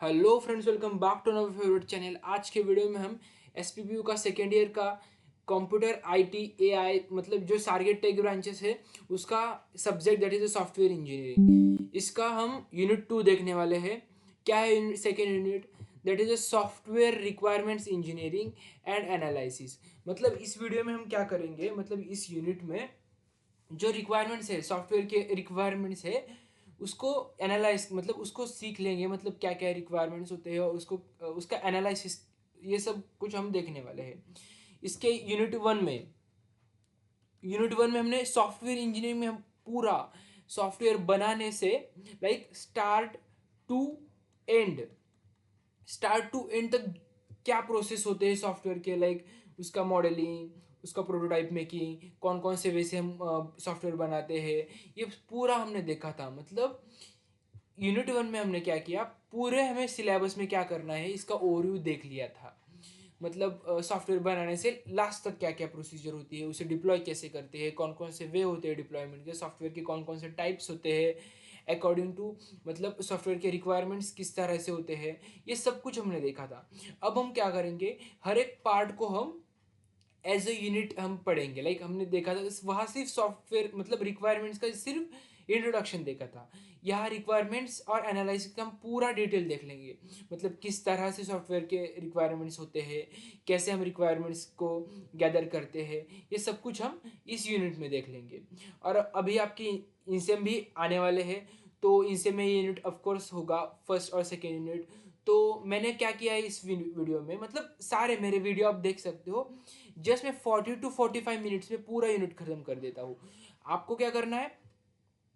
Hello friends, welcome back to our favourite channel. आज के video में हम एसपीपीयू का सेकेंड ईयर का कंप्यूटर आईटी एआई मतलब जो टारगेट टेक ब्रांचेस है उसका subject that is software engineering, इसका हम यूनिट 2 देखने वाले हैं। क्या है second unit? That is software requirements engineering and analysis. मतलब इस वीडियो में हम क्या करेंगे, मतलब इस यूनिट में जो रिक्वायरमेंट्स है, सॉफ्टवेयर के रिक्वायरमेंट्स है, उसको एनालाइज मतलब उसको सीख लेंगे, मतलब क्या क्या रिक्वायरमेंट्स होते हैं और उसको उसका एनालिसिस, ये सब कुछ हम देखने वाले हैं। इसके यूनिट वन में हमने सॉफ्टवेयर इंजीनियरिंग में हम पूरा सॉफ्टवेयर बनाने से like to end start to end तक क्या प्रोसेस होते हैं सॉफ्टवेयर के, लाइक उसका मॉडलिंग, उसका प्रोटोटाइप मेकिंग, कौन कौन से वे से हम सॉफ्टवेयर बनाते हैं, ये पूरा हमने देखा था। मतलब यूनिट 1 में हमने क्या किया, पूरे हमें सिलेबस में क्या करना है इसका ओवरव्यू देख लिया था। मतलब सॉफ्टवेयर बनाने से लास्ट तक क्या क्या प्रोसीजर होती है, उसे डिप्लॉय कैसे करते हैं, कौन कौन से वे होते हैं डिप्लॉयमेंट के, सॉफ्टवेयर के कौन कौन से टाइप्स होते हैं अकॉर्डिंग टू, मतलब सॉफ्टवेयर के रिक्वायरमेंट्स किस तरह से होते हैं, ये सब कुछ हमने देखा था। अब हम क्या करेंगे, हर एक पार्ट को हम एज ए यूनिट हम पढ़ेंगे। लाइक हमने देखा था वहाँ सिर्फ सॉफ्टवेयर मतलब रिक्वायरमेंट्स का सिर्फ इंट्रोडक्शन देखा था। यहाँ रिक्वायरमेंट्स और एनालिसिस का हम पूरा डिटेल देख लेंगे, मतलब किस तरह से सॉफ्टवेयर के रिक्वायरमेंट्स होते हैं, कैसे हम रिक्वायरमेंट्स को गैदर करते हैं, ये सब कुछ हम इस यूनिट में देख लेंगे। और अभी आपकी इनसेम भी आने वाले हैं, तो इनसे में ये यूनिट ऑफकोर्स होगा, फर्स्ट और सेकेंड यूनिट। तो मैंने क्या किया है इस वीडियो में, मतलब सारे मेरे वीडियो आप देख सकते हो, जस्ट मैं 40 to 45 मिनट्स में पूरा यूनिट खत्म कर देता हूँ। आपको क्या करना है,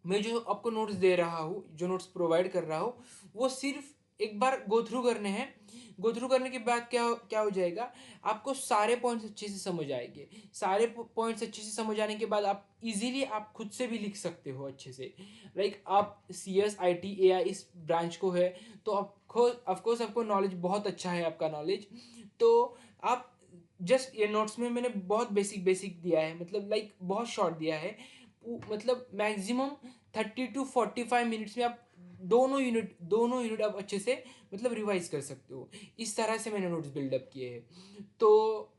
मैं जो आपको नोट्स दे रहा हूँ, जो नोट्स प्रोवाइड कर रहा हूँ, वो सिर्फ एक बार गो थ्रू करने हैं। गो थ्रू करने के बाद क्या क्या हो जाएगा, आपको सारे पॉइंट्स अच्छे से समझ आएंगे। सारे पॉइंट्स अच्छे से समझ आने के बाद आप इजीली आप खुद से भी लिख सकते हो अच्छे से। लाइक आप C S I T A आई इस ब्रांच को है, तो ऑफकोर्स आपको नॉलेज बहुत अच्छा है, आपका नॉलेज। तो आप जस्ट ये नोट्स में मैंने बहुत बेसिक बेसिक दिया है, मतलब लाइक बहुत शॉर्ट दिया है। मतलब मैक्सिमम 30 to 45 मिनट्स में आप दोनों यूनिट आप अच्छे से मतलब रिवाइज कर सकते हो। इस तरह से मैंने नोट्स बिल्डअप किए हैं। तो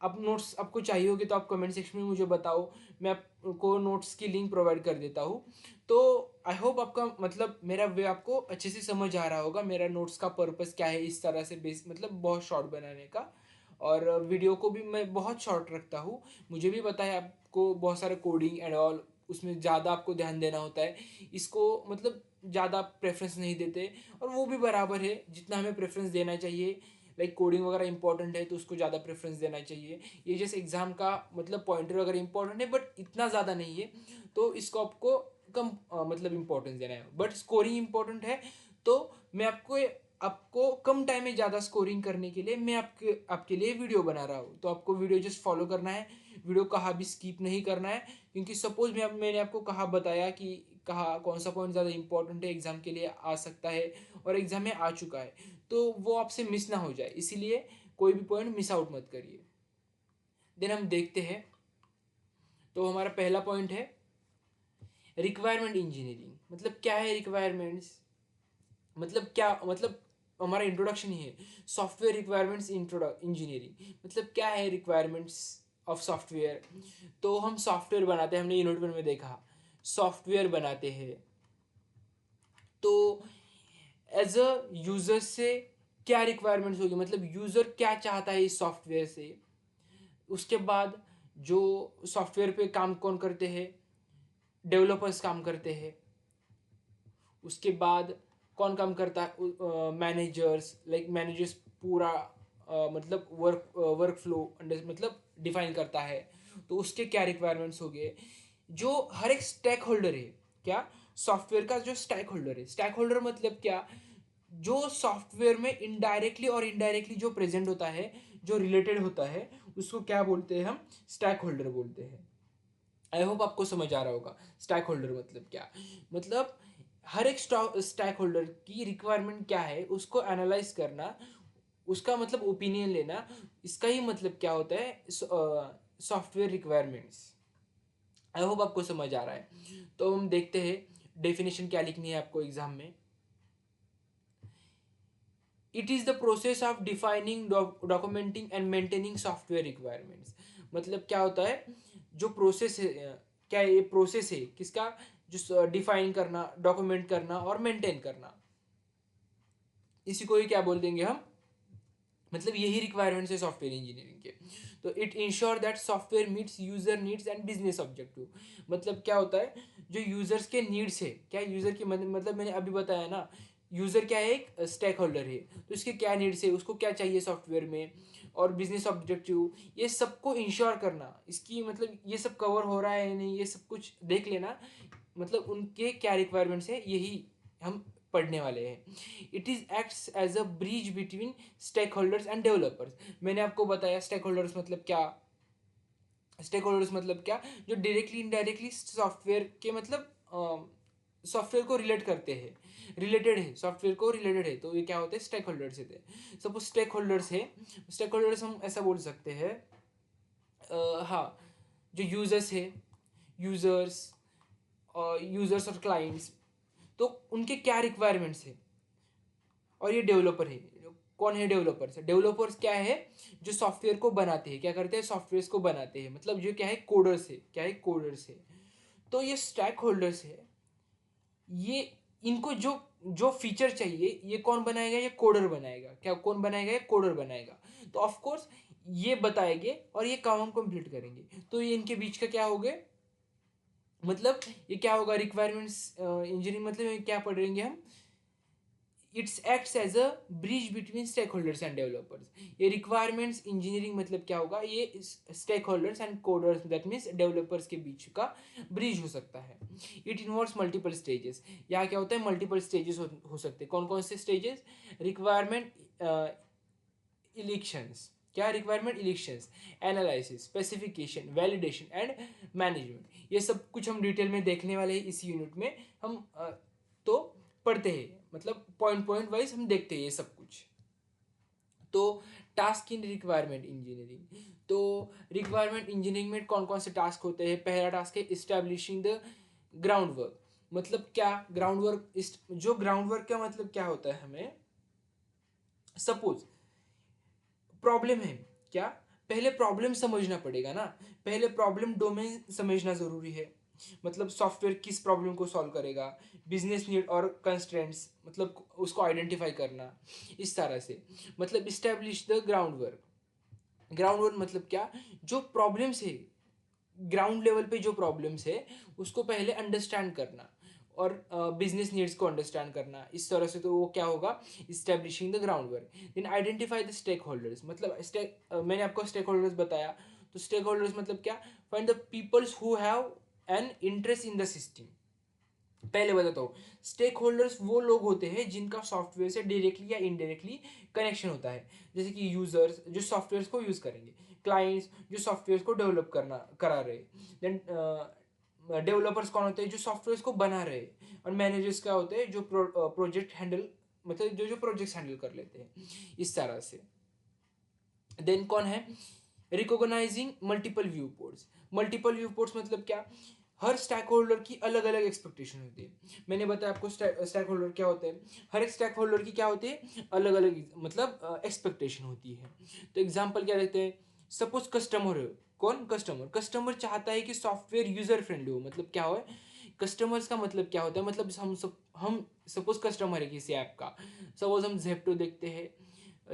अब नोट्स आपको चाहिए होगी तो आप कमेंट सेक्शन में मुझे बताओ, मैं आपको नोट्स की लिंक प्रोवाइड कर देता हूँ। तो आई होप आपका मतलब मेरा वे आपको अच्छे से समझ आ रहा होगा, मेरा नोट्स का पर्पस क्या है इस तरह से बेस मतलब बहुत शॉर्ट बनाने का। और वीडियो को भी मैं बहुत शॉर्ट रखता हूँ। मुझे भी पता है आपको बहुत सारे कोडिंग एंड ऑल, उसमें ज़्यादा आपको ध्यान देना होता है, इसको मतलब ज़्यादा प्रेफरेंस नहीं देते। और वो भी बराबर है, जितना हमें प्रेफरेंस देना चाहिए, लाइक कोडिंग वगैरह इंपॉर्टेंट है तो उसको ज़्यादा प्रेफरेंस देना चाहिए। ये जैसे एग्जाम का मतलब पॉइंटर वगैरह इंपॉर्टेंट है बट इतना ज़्यादा नहीं है, तो इसको आपको कम मतलब इंपॉर्टेंस देना है। बट स्कोरिंग इंपॉर्टेंट है, तो मैं आपको आपको कम टाइम में ज़्यादा स्कोरिंग करने के लिए मैं आपके लिए वीडियो बना रहा हूँ। तो आपको वीडियो जस्ट फॉलो करना है, वीडियो कहाँ भी स्किप नहीं करना है। क्योंकि सपोज मैंने आपको कहा बताया कि कहा कौन सा पॉइंट ज़्यादा इंपॉर्टेंट है, एग्जाम के लिए आ सकता है और एग्जाम में आ चुका है, तो वो आपसे मिस ना हो जाए, इसीलिए कोई भी पॉइंट मिस आउट मत करिए। देन हम देखते हैं। तो हमारा पहला पॉइंट है रिक्वायरमेंट इंजीनियरिंग। मतलब क्या है रिक्वायरमेंट्स, मतलब क्या मतलब हमारा इंट्रोडक्शन ही है सॉफ्टवेयर रिक्वायरमेंट्स इंजीनियरिंग। मतलब क्या है रिक्वायरमेंट्स ऑफ सॉफ्टवेयर। तो हम सॉफ्टवेयर बनाते हैं, हमने यूनिट वन में देखा सॉफ्टवेयर बनाते हैं। तो एज अ यूजर से क्या रिक्वायरमेंट्स होगी, मतलब यूजर क्या चाहता है इस सॉफ्टवेयर से। उसके बाद जो सॉफ्टवेयर पे काम कौन करते हैं, डेवलपर्स काम करते हैं। उसके बाद कौन काम करता है, मैनेजर्स, लाइक मैनेजर्स पूरा मतलब वर्क फ्लो मतलब डिफाइन करता है। तो उसके क्या रिक्वायरमेंट्स हो गए, जो हर एक स्टेक होल्डर है, क्या सॉफ्टवेयर का जो स्टेक होल्डर है, स्टेक होल्डर मतलब क्या, जो सॉफ्टवेयर में इनडायरेक्टली और इनडायरेक्टली जो प्रेजेंट होता है, जो रिलेटेड होता है, उसको क्या बोलते हैं, हम स्टेक होल्डर बोलते हैं। आई होप आपको समझ आ रहा होगा स्टैक होल्डर मतलब क्या। मतलब हर एक स्टैक होल्डर की रिक्वायरमेंट क्या है उसको एनालाइज करना, उसका मतलब ओपिनियन लेना, इसका ही मतलब क्या होता है सॉफ्टवेयर रिक्वायरमेंट्स। आई होप आपको समझ आ रहा है। तो हम देखते हैं डेफिनेशन क्या लिखनी है आपको एग्जाम में। It is the process of defining, documenting and maintaining software requirements. मतलब क्या होता है, जो प्रोसेस है, क्या ये प्रोसेस है किसका, जो डिफाइन करना, डॉक्यूमेंट करना और मेंटेन करना, इसी को ही क्या बोल देंगे हम, मतलब यही रिक्वायरमेंट्स है सॉफ्टवेयर इंजीनियरिंग के। तो it ensure that software meets user needs and business objective. मतलब क्या होता है, जो यूजर्स के नीड्स है, क्या यूजर की मतलब मैंने अभी बताया ना, यूजर क्या है, एक स्टेक होल्डर है, तो इसके क्या नीड्स है, उसको क्या चाहिए सॉफ्टवेयर में, और बिजनेस ऑब्जेक्टिव, ये सबको इंश्योर करना, इसकी मतलब ये सब कवर हो रहा है या नहीं, ये सब कुछ देख लेना, मतलब उनके क्या रिक्वायरमेंट्स है, यही हम पढ़ने वाले हैं। It is acts as a bridge between stakeholders and developers. मैंने आपको बताया स्टेक होल्डर्स मतलब क्या, स्टेक होल्डर्स मतलब क्या, जो डायरेक्टली इनडायरेक्टली सॉफ्टवेयर के मतलब सॉफ्टवेयर को रिलेट करते हैं, रिलेटेड है, सॉफ्टवेयर को रिलेटेड है, तो ये क्या होते हैं, स्टेक होल्डर्स होते हैं। सपोज स्टेक होल्डर्स है, स्टेक होल्डर्स हम ऐसा बोल सकते हैं, हाँ, जो यूजर्स है, यूजर्स यूजर्स और क्लाइंट्स, तो उनके क्या रिक्वायरमेंट्स है, और ये डेवलपर है, कौन है डेवलपर्स, डेवलपर्स क्या है, जो सॉफ्टवेयर को बनाते हैं, क्या करते हैं, सॉफ्टवेयर को बनाते हैं, मतलब जो क्या है, कोडर्स है, क्या है, कोडर्स है। तो ये स्टैक होल्डर्स है, ये इनको जो जो फीचर चाहिए, ये कौन बनाएगा, ये कोडर बनाएगा, क्या कौन बनाएगा, ये कोडर बनाएगा। तो ऑफ कोर्स ये बताएंगे और ये काम हम कंप्लीट करेंगे, तो ये इनके बीच का क्या हो गए, मतलब ये क्या होगा, रिक्वायरमेंट्स इंजीनियरिंग, मतलब ये क्या पढ़ेंगे हम, it's acts as a bridge between stakeholders and developers. ये रिक्वायरमेंट्स इंजीनियरिंग मतलब क्या होगा, ये stakeholders and coders, that means developers के बीच का ब्रिज हो सकता है। इट इन्वॉल्व्स मल्टीपल स्टेजेस, यहाँ क्या होता है, मल्टीपल स्टेजेस हो सकते हैं, कौन कौन से स्टेजेस, रिक्वायरमेंट इलेक्शंस, क्या requirement elections, analysis, specification, validation and management, ये सब कुछ हम डिटेल में देखने वाले हैं इस यूनिट में। हम तो पढ़ते हैं, मतलब पॉइंट पॉइंट वाइज हम देखते हैं ये सब कुछ। तो टास्क इन रिक्वायरमेंट इंजीनियरिंग, तो रिक्वायरमेंट इंजीनियरिंग में कौन कौन से टास्क होते हैं, पहला टास्क है इस्टेब्लिशिंग द ग्राउंड वर्क। मतलब क्या ग्राउंड वर्क, जो ग्राउंड वर्क का मतलब क्या होता है, हमें सपोज प्रॉब्लम है, क्या, पहले प्रॉब्लम समझना पड़ेगा ना, पहले प्रॉब्लम डोमेन समझना ज़रूरी है, मतलब सॉफ्टवेयर किस प्रॉब्लम को सॉल्व करेगा, बिजनेस नीड और कंस्ट्रेंट्स, मतलब उसको आइडेंटिफाई करना, इस तरह से, मतलब establish the ground work. Ground work मतलब क्या, जो प्रॉब्लम्स है, ग्राउंड लेवल पे जो प्रॉब्लम्स है, उसको पहले अंडरस्टैंड करना, और बिजनेस नीड्स को अंडरस्टैंड करना, इस तरह से, तो वो क्या होगा, establishing the ground work. Then identify the stakeholders, मतलब मैंने आपको स्टेक होल्डर्स बताया, तो स्टेक होल्डर्स मतलब क्या, find the peoples who have an interest in the system. पहले बताता हूँ, स्टेक होल्डर्स वो लोग होते हैं जिनका सॉफ्टवेयर से डायरेक्टली या इनडायरेक्टली कनेक्शन होता है, जैसे कि यूजर्स जो सॉफ्टवेयर को यूज़ करेंगे, क्लाइंट्स जो सॉफ्टवेयर को डेवलप करना करा रहे, देन डेवलपर्स कौन होते हैं, जो सॉफ्टवेयर को बना रहे, और मैनेजर्स क्या होते हैं, जो प्रोजेक्ट हैंडल, मतलब जो जो प्रोजेक्ट्स हैंडल कर लेते हैं, इस तरह से। देन कौन है, recognising multiple view ports. Multiple view ports मतलब क्या, हर स्टैक होल्डर की अलग अलग एक्सपेक्टेशन होती है, मैंने बताया आपको स्टैक होल्डर क्या होते हैं, हर एक स्टैक होल्डर की क्या होती है, अलग अलग मतलब एक्सपेक्टेशन होती है। तो एग्जांपल क्या देते हैं, सपोज कस्टमर हो, कौन, कस्टमर, कस्टमर चाहता है कि सॉफ्टवेयर यूजर फ्रेंडली हो, मतलब क्या हो, कस्टमर्स का मतलब क्या होता है, मतलब हम सपोज कस्टमर है किसी ऐप का, सपोज हम जेप्टो देखते हैं,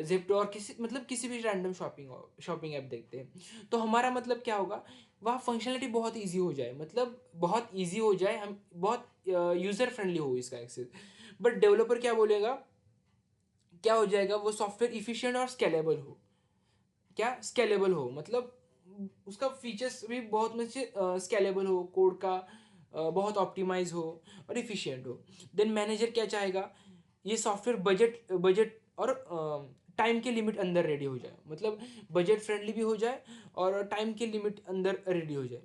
जेप्टो और किसी मतलब किसी भी रैंडम शॉपिंग ऐप देखते हैं, तो हमारा मतलब क्या होगा, वहाँ फंक्शनलिटी बहुत इजी हो जाए, मतलब बहुत इजी हो जाए, हम बहुत यूज़र फ्रेंडली हो इसका एक्सेस। बट डेवलपर क्या बोलेगा, क्या हो जाएगा, वो सॉफ्टवेयर इफिशिएंट और स्केलेबल हो, क्या स्केलेबल हो, मतलब उसका फीचर्स भी बहुत में से स्केलेबल हो, कोड का बहुत ऑप्टिमाइज हो और इफिशिएंट हो। देन मैनेजर क्या चाहेगा, ये सॉफ्टवेयर बजट बजट और टाइम के लिमिट अंदर रेडी हो जाए, मतलब बजट फ्रेंडली भी हो जाए और टाइम के लिमिट अंदर रेडी हो जाए।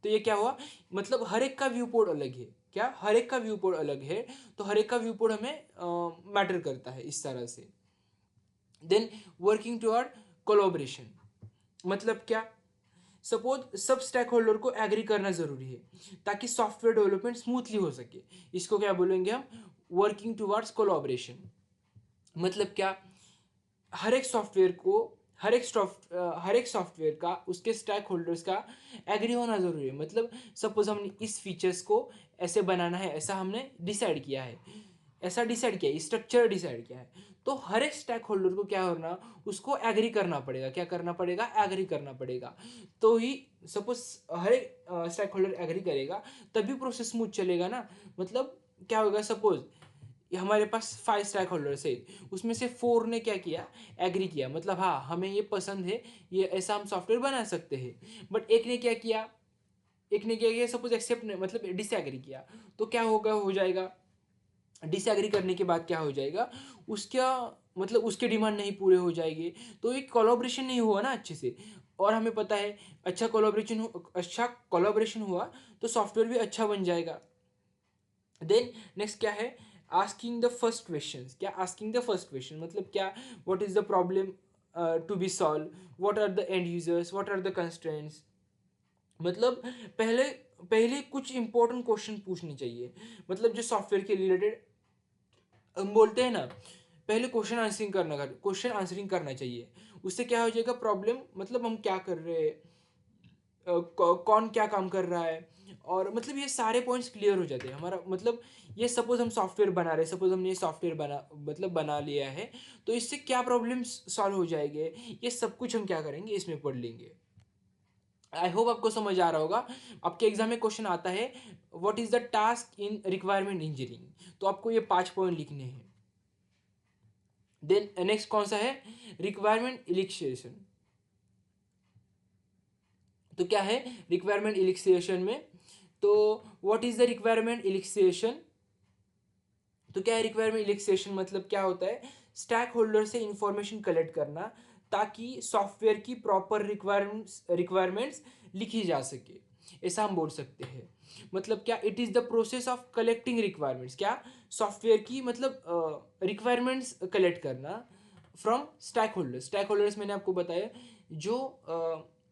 तो ये क्या हुआ, मतलब हर एक का व्यू पोर्ट अलग है, क्या हर एक का व्यू पोर्ट अलग है, तो हर एक का व्यू पोर्ट हमें मैटर करता है, इस तरह से। देन वर्किंग टुवर्ड कोलोब्रेशन, मतलब क्या, सपोज सब स्टेक होल्डर को एग्री करना जरूरी है ताकि सॉफ्टवेयर डेवलपमेंट स्मूथली हो सके, इसको क्या बोलेंगे हम, वर्किंग टुवर्ड्स कोलैबोरेशन। मतलब क्या, हर एक सॉफ्टवेयर को, हर एक सॉफ्टवेयर का, उसके स्टैक होल्डर्स का एग्री होना ज़रूरी है। मतलब सपोज हमने इस फीचर्स को ऐसे बनाना है, ऐसा हमने डिसाइड किया है, ऐसा डिसाइड किया है, स्ट्रक्चर डिसाइड किया है, तो हर एक स्टैक होल्डर को क्या करना, उसको एग्री करना पड़ेगा। क्या करना पड़ेगा? एग्री करना पड़ेगा। तो ही सपोज हर एक स्टैक होल्डर एग्री करेगा तभी प्रोसेस स्मूथ चलेगा ना। मतलब क्या होगा, सपोज हमारे पास 5 स्टैक होल्डर्स है, उसमें से 4 ने क्या किया, एग्री किया, मतलब हाँ हमें ये पसंद है, ये ऐसा हम सॉफ्टवेयर बना सकते हैं। बट एक ने क्या किया, एक ने क्या किया, सपोज एक्सेप्ट मतलब डिसएग्री किया, तो क्या होगा, हो जाएगा, डिसएग्री करने के बाद क्या हो जाएगा, उसका मतलब उसके डिमांड नहीं पूरे हो जाएंगे, तो एक कोलैबोरेशन नहीं हुआ ना अच्छे से। और हमें पता है, अच्छा कोलैबोरेशन हुआ तो सॉफ्टवेयर भी अच्छा बन जाएगा। देन नेक्स्ट क्या है, आस्किंग द फर्स्ट क्वेश्चन। क्या आस्किंग द फर्स्ट क्वेश्चन मतलब क्या, what is the problem to be solve, what are the end users, what are the constraints. मतलब पहले पहले कुछ इंपॉर्टेंट क्वेश्चन पूछने चाहिए। मतलब जो सॉफ्टवेयर के रिलेटेड हम बोलते हैं ना, पहले क्वेश्चन आंसरिंग करना चाहिए। उससे क्या हो जाएगा, प्रॉब्लम मतलब हम क्या कर रहे हैं, कौन क्या काम कर रहा है, और मतलब ये सारे पॉइंट्स क्लियर हो जाते हैं हमारा। मतलब ये सपोज हम सॉफ्टवेयर बना रहे हैं, सपोज हमने ये सॉफ्टवेयर बना लिया है, तो इससे क्या प्रॉब्लम्स सॉल्व हो जाएंगे, ये सब कुछ हम क्या करेंगे, इसमें पढ़ लेंगे। आई होप आपको समझ आ रहा होगा। आपके एग्जाम में क्वेश्चन आता है, what is the task in requirement engineering, तो आपको ये 5 पॉइंट लिखने हैं। देन नेक्स्ट कौन सा है, रिक्वायरमेंट इलिक्सेशन। तो क्या है रिक्वायरमेंट इलिक्सेशन में, तो व्हाट इज द रिक्वायरमेंट इलिक्सेशन। तो क्या है रिक्वायरमेंट इलिक्सेशन, मतलब क्या होता है, स्टैक होल्डर से इंफॉर्मेशन कलेक्ट करना ताकि सॉफ्टवेयर की प्रॉपर रिक्वायरमेंट्स लिखी जा सके, ऐसा हम बोल सकते हैं। मतलब क्या, it is the process of collecting requirements. क्या, सॉफ्टवेयर की मतलब रिक्वायरमेंट्स कलेक्ट करना फ्रॉम स्टैक होल्डर्स मैंने आपको बताया, जो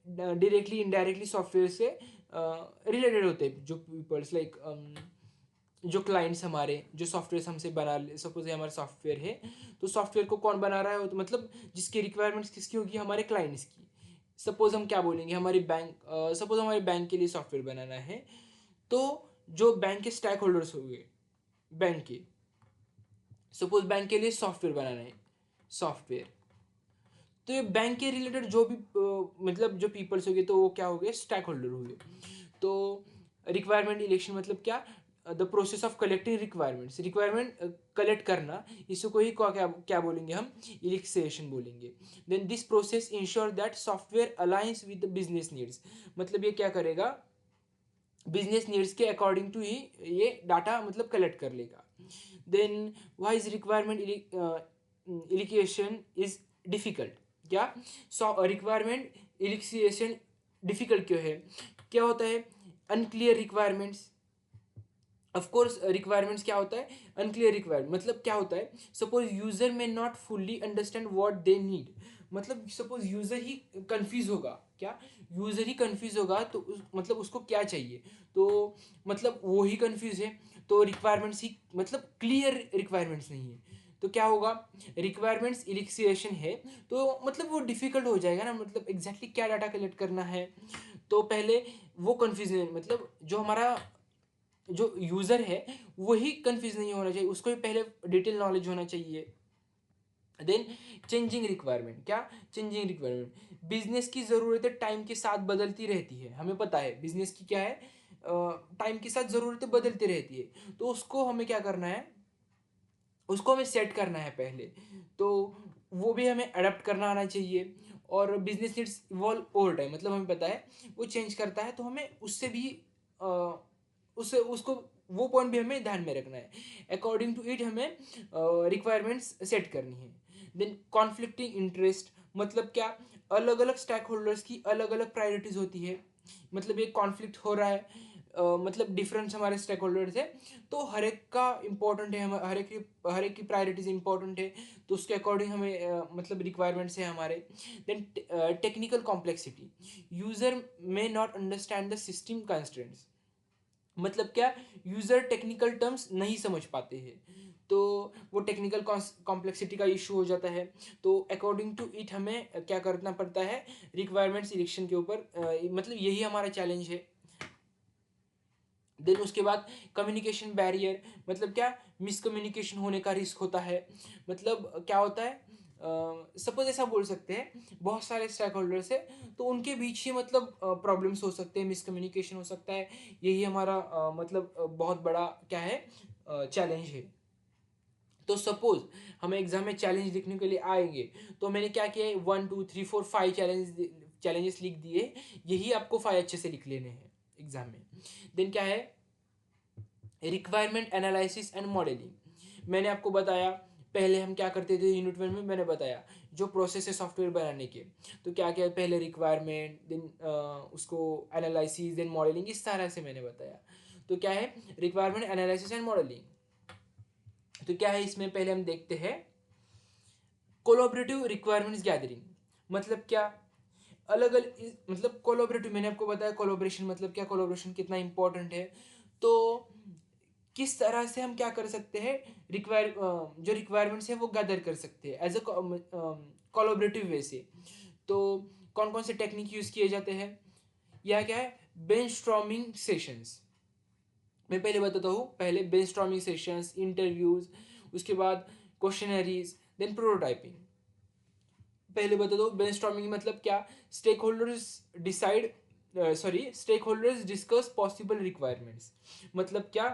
डायरेक्टली इनडायरेक्टली सॉफ्टवेयर से रिलेटेड होते हैं, जो पीपल्स लाइक जो क्लाइंट्स हमारे, जो सॉफ्टवेयर हमसे बना ले, सपोज ये हमारा सॉफ्टवेयर है, तो सॉफ्टवेयर को कौन बना रहा है, तो मतलब जिसकी रिक्वायरमेंट्स किसकी होगी, हमारे क्लाइंट्स की। सपोज हम क्या बोलेंगे, हमारी बैंक, सपोज हमारे बैंक के लिए सॉफ्टवेयर बनाना है, तो जो बैंक के स्टैक होल्डर्स हो गए, बैंक के, सपोज बैंक के लिए सॉफ्टवेयर बनाना है, सॉफ्टवेयर, तो ये बैंक के रिलेटेड जो भी मतलब जो पीपल्स हो गए, तो वो क्या हो गए, स्टैक होल्डर हो गए। तो रिक्वायरमेंट इलेक्शन मतलब क्या, the process of collecting requirements, requirement collect करना, इसी को ही क्या क्या बोलेंगे हम, इलिक्सेशन बोलेंगे। Then this process ensure that software aligns with the business needs. मतलब ये क्या करेगा, बिजनेस नीड्स के अकॉर्डिंग टू ही ये डाटा मतलब कलेक्ट कर लेगा। Then why is requirement elicitation is difficult. क्या, रिक्वायरमेंट इलिक्सिएशन डिफिकल्ट क्यों है, क्या होता है, unclear requirements. Of course requirements क्या होता है, अनक्लियर रिक्वायरमेंट मतलब क्या होता है, suppose user may not fully understand what they need. मतलब सपोज यूजर ही कंफ्यूज होगा, क्या, यूजर ही कंफ्यूज होगा, तो मतलब उसको क्या चाहिए, तो मतलब वो ही कंफ्यूज है, तो रिक्वायरमेंट्स ही मतलब क्लियर रिक्वायरमेंट्स नहीं है, तो क्या होगा, रिक्वायरमेंट्स इलिक्सिएशन है, तो मतलब वो डिफिकल्ट हो जाएगा ना, मतलब एग्जैक्टली क्या डाटा कलेक्ट करना है। तो पहले वो कन्फ्यूजन, मतलब जो हमारा जो यूज़र है वही कंफ्यूज नहीं होना चाहिए, उसको भी पहले डिटेल नॉलेज होना चाहिए। Then changing requirement. क्या, चेंजिंग रिक्वायरमेंट, बिजनेस की ज़रूरतें टाइम के साथ बदलती रहती है, हमें पता है बिजनेस की क्या है, टाइम के साथ ज़रूरतें बदलती रहती है, तो उसको हमें क्या करना है, उसको हमें सेट करना है पहले, तो वो भी हमें अडेप्ट करना आना चाहिए। और business needs evolve over time, मतलब हमें पता है वो चेंज करता है, तो हमें उससे भी अ, उससे उसको वो पॉइंट भी हमें ध्यान में रखना है, अकॉर्डिंग टू इट हमें रिक्वायरमेंट्स सेट करनी है। देन कॉन्फ्लिक्टिंग इंटरेस्ट, मतलब क्या, अलग अलग स्टैक होल्डर्स की अलग अलग प्रायोरिटीज़ होती है, मतलब ये कॉन्फ्लिक्ट हो रहा है, मतलब डिफरेंस हमारे स्टेक होल्डर्स है, तो हर एक का इम्पोर्टेंट है, हम हर एक की प्रायोरिटीज इंपॉर्टेंट है, तो उसके अकॉर्डिंग हमें मतलब रिक्वायरमेंट्स है हमारे। Then technical complexity, user may not understand the system constraints. मतलब क्या, यूजर टेक्निकल टर्म्स नहीं समझ पाते हैं, तो वो टेक्निकल कॉम्प्लेक्सिटी का इशू हो जाता है। तो अकॉर्डिंग टू इट हमें क्या करना पड़ता है, रिक्वायरमेंट सिलेक्शन के ऊपर मतलब यही हमारा चैलेंज है। देन उसके बाद कम्युनिकेशन बैरियर, मतलब क्या, मिसकम्युनिकेशन होने का रिस्क होता है। मतलब क्या होता है, सपोज ऐसा बोल सकते हैं, बहुत सारे स्टेक होल्डर्स है, तो उनके बीच ही मतलब प्रॉब्लम्स हो सकते हैं, मिसकम्युनिकेशन हो सकता है। यही हमारा मतलब बहुत बड़ा क्या है, चैलेंज है। तो सपोज हमें एग्जाम में चैलेंज लिखने के लिए आएंगे, तो मैंने क्या किया है, 1 2 3 4 5 चैलेंजेस लिख दिए, यही आपको 5 अच्छे से लिख लेने हैं एग्जाम में। देन क्या है, रिक्वायरमेंट एनालिसिस एंड मॉडलिंग। मैंने आपको बताया पहले हम क्या करते थे, यूनिट 1 में मैंने बताया जो प्रोसेस है सॉफ्टवेयर बनाने के, तो क्या क्या पहले रिक्वायरमेंट, देन उसको एनालिसिस, देन मॉडलिंग, इस तरह से मैंने बताया। तो क्या है रिक्वायरमेंट एनालिसिस एंड मॉडलिंग, तो क्या है इसमें पहले हम देखते हैं कोलैबोरेटिव रिक्वायरमेंट्स गैदरिंग। मतलब क्या, अलग अलग मतलब कोलैबोरेटिव, मैंने आपको बताया कोलैबोरेशन मतलब क्या, कोलैबोरेशन कितना इंपॉर्टेंट है। तो किस तरह से हम क्या कर सकते हैं, जो रिक्वायरमेंट्स है वो गैदर कर सकते हैं एज अ कोलैबोरेटिव वे से। तो कौन कौन से टेक्निक यूज किए जाते हैं, यह क्या है, ब्रेनस्टॉर्मिंग सेशंस। मैं पहले बताता हूँ, पहले ब्रेनस्टॉर्मिंग सेशंस, इंटरव्यूज, उसके बाद क्वेश्चनरीज, देन प्रोटोटाइपिंग। पहले बता दो ब्रेनस्टॉर्मिंग मतलब क्या, stakeholders decide stakeholders discuss possible requirements. मतलब क्या,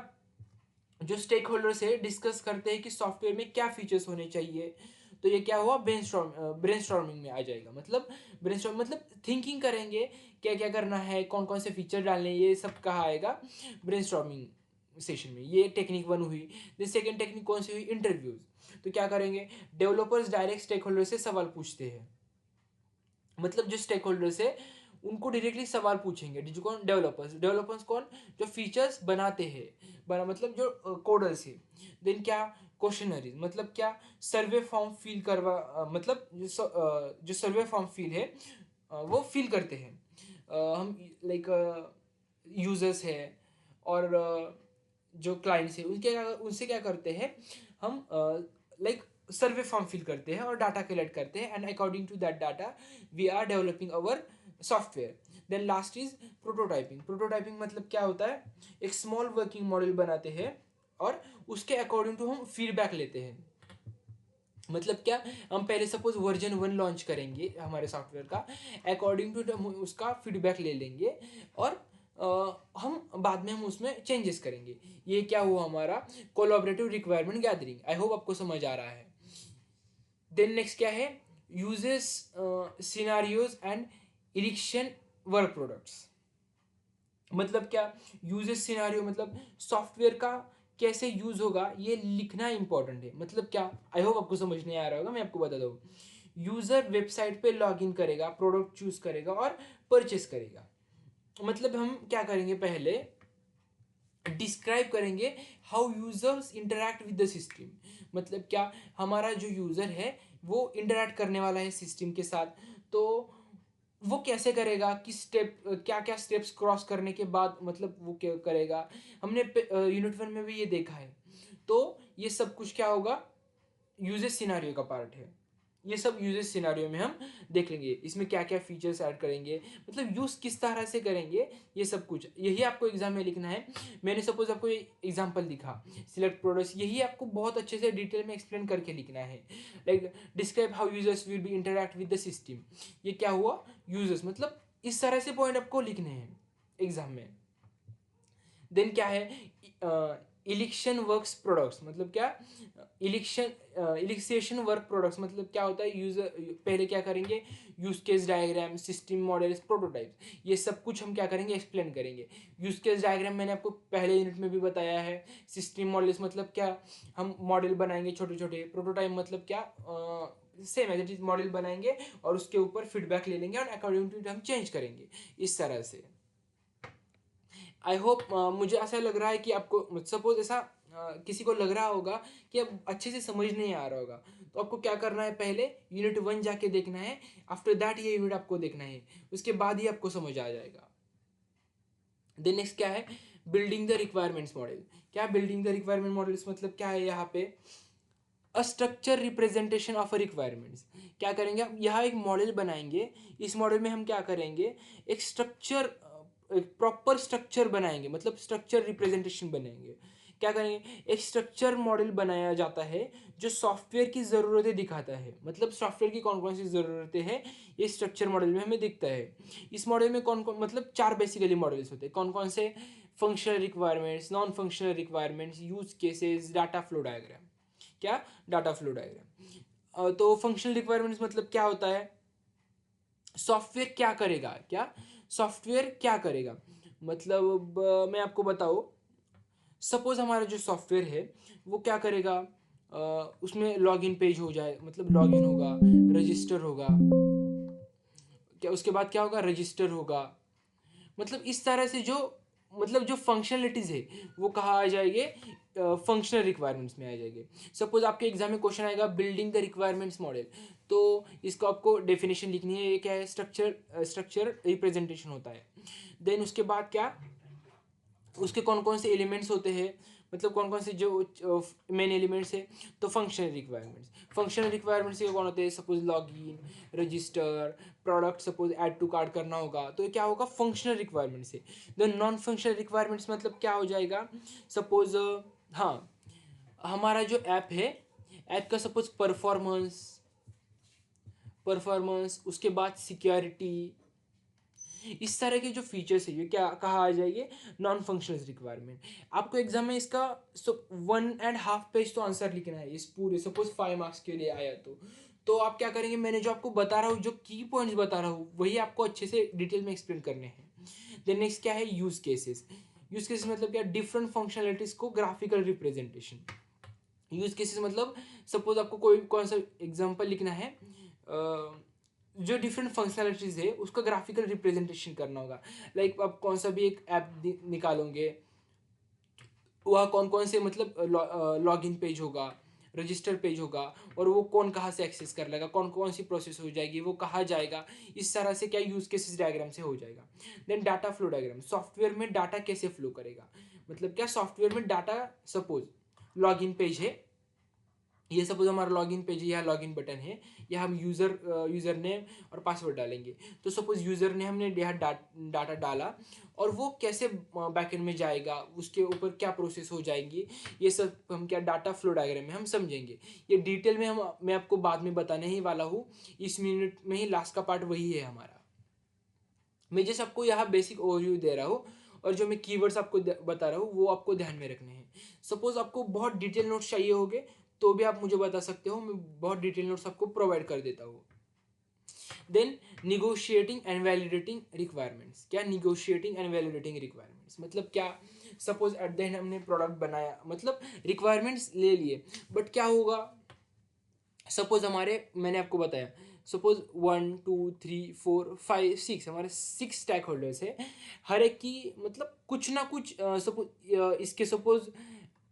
जो स्टेक होल्डर्स है डिस्कस करते हैं कि सॉफ्टवेयर में क्या फीचर्स होने चाहिए। तो ये क्या हुआ, ब्रेनस्टॉर्मिंग में आ जाएगा। मतलब ब्रेनस्टॉर्म मतलब थिंकिंग करेंगे क्या क्या करना है, कौन कौन से फीचर डालने, ये सब कहाँ आएगा, ब्रेनस्टॉर्मिंग सेशन में। ये टेक्निक 1 हुई। फिर सेकेंड टेक्निक कौन सी हुई, इंटरव्यूज। तो क्या करेंगे, डेवलपर्स डायरेक्ट स्टेक होल्डर से सवाल पूछते हैं। मतलब जो स्टेक होल्डर्स है उनको डायरेक्टली सवाल पूछेंगे, जो कौन, डेवलपर्स। डेवलपर्स कौन, जो फीचर्स बनाते हैं, मतलब जो कोडर्स है। देन क्या, क्वेश्चनरीज मतलब क्या, सर्वे फॉर्म फिल करवा मतलब जो सर्वे फॉर्म फिल है वो फिल करते हैं हम, लाइक यूजर्स है और जो क्लाइंट्स है उनसे क्या करते हैं हम, लाइक सर्वे फॉर्म फिल करते हैं और डाटा कलेक्ट करते हैं, and according to that data we are developing our software. Then last is prototyping. Prototyping मतलब क्या होता है, एक स्मॉल वर्किंग मॉडल बनाते हैं और उसके अकॉर्डिंग टू हम फीडबैक लेते हैं। मतलब क्या, हम पहले सपोज वर्जन 1 लॉन्च करेंगे हमारे सॉफ्टवेयर का, अकॉर्डिंग टू हम उसका फीडबैक ले लेंगे और हम बाद में हम उसमें चेंजेस करेंगे। ये क्या हुआ हमारा collaborative requirement gathering. I hope आपको समझ आ रहा है। देन नेक्स्ट क्या है, usage scenarios and elicitation work products. मतलब क्या, यूजेस सिनारियो मतलब सॉफ्टवेयर का कैसे यूज होगा ये लिखना इंपॉर्टेंट है। मतलब क्या, आई होप आपको समझ नहीं आ रहा होगा, मैं आपको बता दूँ। यूजर वेबसाइट पे लॉग इन करेगा, प्रोडक्ट चूज करेगा और परचेस करेगा। मतलब हम क्या करेंगे, पहले डिस्क्राइब करेंगे how users interact with the system. मतलब क्या, हमारा जो यूजर है वो इंटरैक्ट करने वाला है सिस्टम के साथ, तो वो कैसे करेगा, किस स्टेप, क्या क्या स्टेप्स क्रॉस करने के बाद मतलब वो क्या करेगा। हमने यूनिट 1 में भी ये देखा है। तो ये सब कुछ क्या होगा, यूजेस सिनारियो का पार्ट है। ये सब यूजेस सिनारियो में हम देख लेंगे, इसमें क्या क्या फीचर्स ऐड करेंगे, मतलब यूज किस तरह से करेंगे, ये सब कुछ यही आपको एग्जाम में लिखना है। मैंने सपोज आपको एग्जांपल दिखा, सिलेक्ट प्रोडक्ट्स, यही आपको बहुत अच्छे से डिटेल में एक्सप्लेन करके लिखना है। Like describe how users will be interact with the system. ये क्या हुआ, यूजर्स, मतलब इस तरह से पॉइंट आपको लिखने हैं एग्जाम में। देन क्या है, इलेक्शन वर्क्स प्रोडक्ट्स। मतलब क्या, इलिक्सेशन वर्क प्रोडक्ट्स मतलब क्या होता है, यूजर पहले क्या करेंगे, use case diagram, system models, prototypes, ये सब कुछ हम क्या करेंगे, एक्सप्लेन करेंगे। यूज केस डायग्राम मैंने आपको पहले यूनिट में भी बताया है। सिस्टम मॉडल्स मतलब क्या, हम मॉडल बनाएंगे छोटे छोटे। प्रोटोटाइप मतलब क्या, same as it is model बनाएंगे और उसके ऊपर फीडबैक ले लेंगे और अकॉर्डिंग टू इट हम चेंज करेंगे, इस तरह से। आई होप, मुझे ऐसा लग रहा है कि आपको, सपोज ऐसा किसी को लग रहा होगा कि अब अच्छे से समझ नहीं आ रहा होगा, तो आपको क्या करना है, पहले यूनिट 1 जाके देखना है, आफ्टर दैट ये यूनिट आपको देखना है, उसके बाद ही आपको समझ आ जाएगा। देन नेक्स्ट क्या है, बिल्डिंग द रिक्वायरमेंट्स मॉडल। क्या बिल्डिंग द रिक्वायरमेंट मॉडल्स मतलब क्या है यहाँ पे? A structure representation of a requirements. क्या करेंगे हम? यहाँ एक मॉडल बनाएंगे। इस मॉडल में हम क्या करेंगे? एक स्ट्रक्चर, एक प्रॉपर स्ट्रक्चर बनाएंगे, मतलब स्ट्रक्चर रिप्रेजेंटेशन बनाएंगे। क्या करेंगे? एक स्ट्रक्चर मॉडल बनाया जाता है जो सॉफ्टवेयर की ज़रूरतें दिखाता है, मतलब सॉफ्टवेयर की कौन कौन सी ज़रूरतें हैं ये स्ट्रक्चर मॉडल में हमें दिखता है। इस मॉडल में कौन कौन, मतलब चार बेसिकली मॉडल्स होते हैं। कौन कौन से? Functional requirements, non functional requirements, use cases, data flow diagram. क्या? Data flow diagram. तो फंक्शनल रिक्वायरमेंट्स मतलब क्या होता है? सॉफ्टवेयर क्या करेगा? क्या सॉफ्टवेयर क्या करेगा? मतलब मैं आपको बताऊँ, सपोज हमारा जो सॉफ्टवेयर है वो क्या करेगा? उसमें लॉगिन पेज हो जाए, मतलब लॉगिन होगा, रजिस्टर होगा। क्या उसके बाद क्या होगा? रजिस्टर होगा। मतलब इस तरह से जो, मतलब जो फंक्शनलिटीज है वो कहाँ आ जाएंगे? फंक्शनल रिक्वायरमेंट्स में आ जाएंगे। सपोज आपके एग्जाम में क्वेश्चन आएगा बिल्डिंग द रिक्वायरमेंट्स मॉडल, तो इसको आपको डेफिनेशन लिखनी है। ये क्या है? स्ट्रक्चर रिप्रेजेंटेशन होता है। देन उसके बाद क्या? उसके कौन कौन से एलिमेंट्स होते हैं, मतलब कौन कौन से जो मेन एलिमेंट्स है? तो फंक्शनल रिक्वायरमेंट्स के कौन होते हैं? Suppose login, register, product, suppose add to cart करना होगा, तो ये क्या होगा? फंक्शनल रिक्वायरमेंट्स है। देन नॉन फंक्शनल रिक्वायरमेंट्स मतलब क्या हो जाएगा? सपोज हाँ, हमारा जो ऐप है, ऐप का सपोज परफॉर्मेंस, उसके बाद सिक्योरिटी, इस तरह के जो फीचर्स है ये क्या कहा आ जाएंगे? Non functional requirement. आपको एग्जाम में इसका 1.5 पेज तो आंसर लिखना है इस पूरे, सपोज 5 मार्क्स के लिए आया तो आप क्या करेंगे? मैंने जो आपको बता रहा हूँ, जो की पॉइंट्स बता रहा हूँ, वही आपको अच्छे से डिटेल में एक्सप्लेन करने हैं। देन नेक्स्ट क्या है? Use cases. यूज केसेस मतलब क्या? डिफरेंट फंक्शनलिटीज को ग्राफिकल रिप्रेजेंटेशन। यूज केसेस मतलब सपोज आपको कोई कौन सा एग्जांपल लिखना है, जो डिफरेंट फंक्शनलिटीज है उसका ग्राफिकल रिप्रेजेंटेशन करना होगा। लाइक आप कौन सा भी एक ऐप निकालोगे, वह कौन कौन से, मतलब लॉगिन पेज होगा, रजिस्टर पेज होगा, और वो कौन कहाँ से एक्सेस कर लेगा, कौन कौन सी प्रोसेस हो जाएगी, वो कहाँ जाएगा, इस तरह से क्या यूज केसेस डायग्राम से हो जाएगा। Then data flow diagram, software में डाटा कैसे फ्लो करेगा, मतलब क्या सॉफ्टवेयर में डाटा, सपोज लॉगिन पेज है, ये सपोज हमारा लॉगिन पेज है, यहाँ लॉगिन बटन है, यहाँ हम यूज़र नेम और पासवर्ड डालेंगे। तो सपोज यूज़र ने हमने यहाँ डाटा डाला, और वो कैसे बैकएंड में जाएगा, उसके ऊपर क्या प्रोसेस हो जाएंगी, ये सब हम क्या डाटा फ्लो डायग्राम में हम समझेंगे। ये डिटेल में मैं आपको बाद में बताने ही वाला हूँ। इस मिनट में ही लास्ट का पार्ट वही है हमारा। मैं जैसे आपको यहाँ बेसिक ओवरव्यू दे रहा हूँ, और जो मैं कीवर्ड्स आपको बता रहा हूँ वो आपको ध्यान में रखने हैं। सपोज आपको बहुत डिटेल नोट्स चाहिए होंगे तो भी आप मुझे बता सकते हो, मैं बहुत डिटेल नोट्स आपको प्रोवाइड कर देता हूँ। Then negotiating and validating requirements. क्या? निगोशिएटिंग एंड वैलिडेटिंग रिक्वायरमेंट्स मतलब क्या? सपोज एट द एंड हमने प्रोडक्ट बनाया, मतलब रिक्वायरमेंट्स ले लिए, बट क्या होगा? सपोज हमारे, मैंने आपको बताया, सपोज 1 2 3 4 5 6, हमारे 6 स्टैक होल्डर्स है। हर एक की मतलब कुछ ना कुछ, सपोज इसके सपोज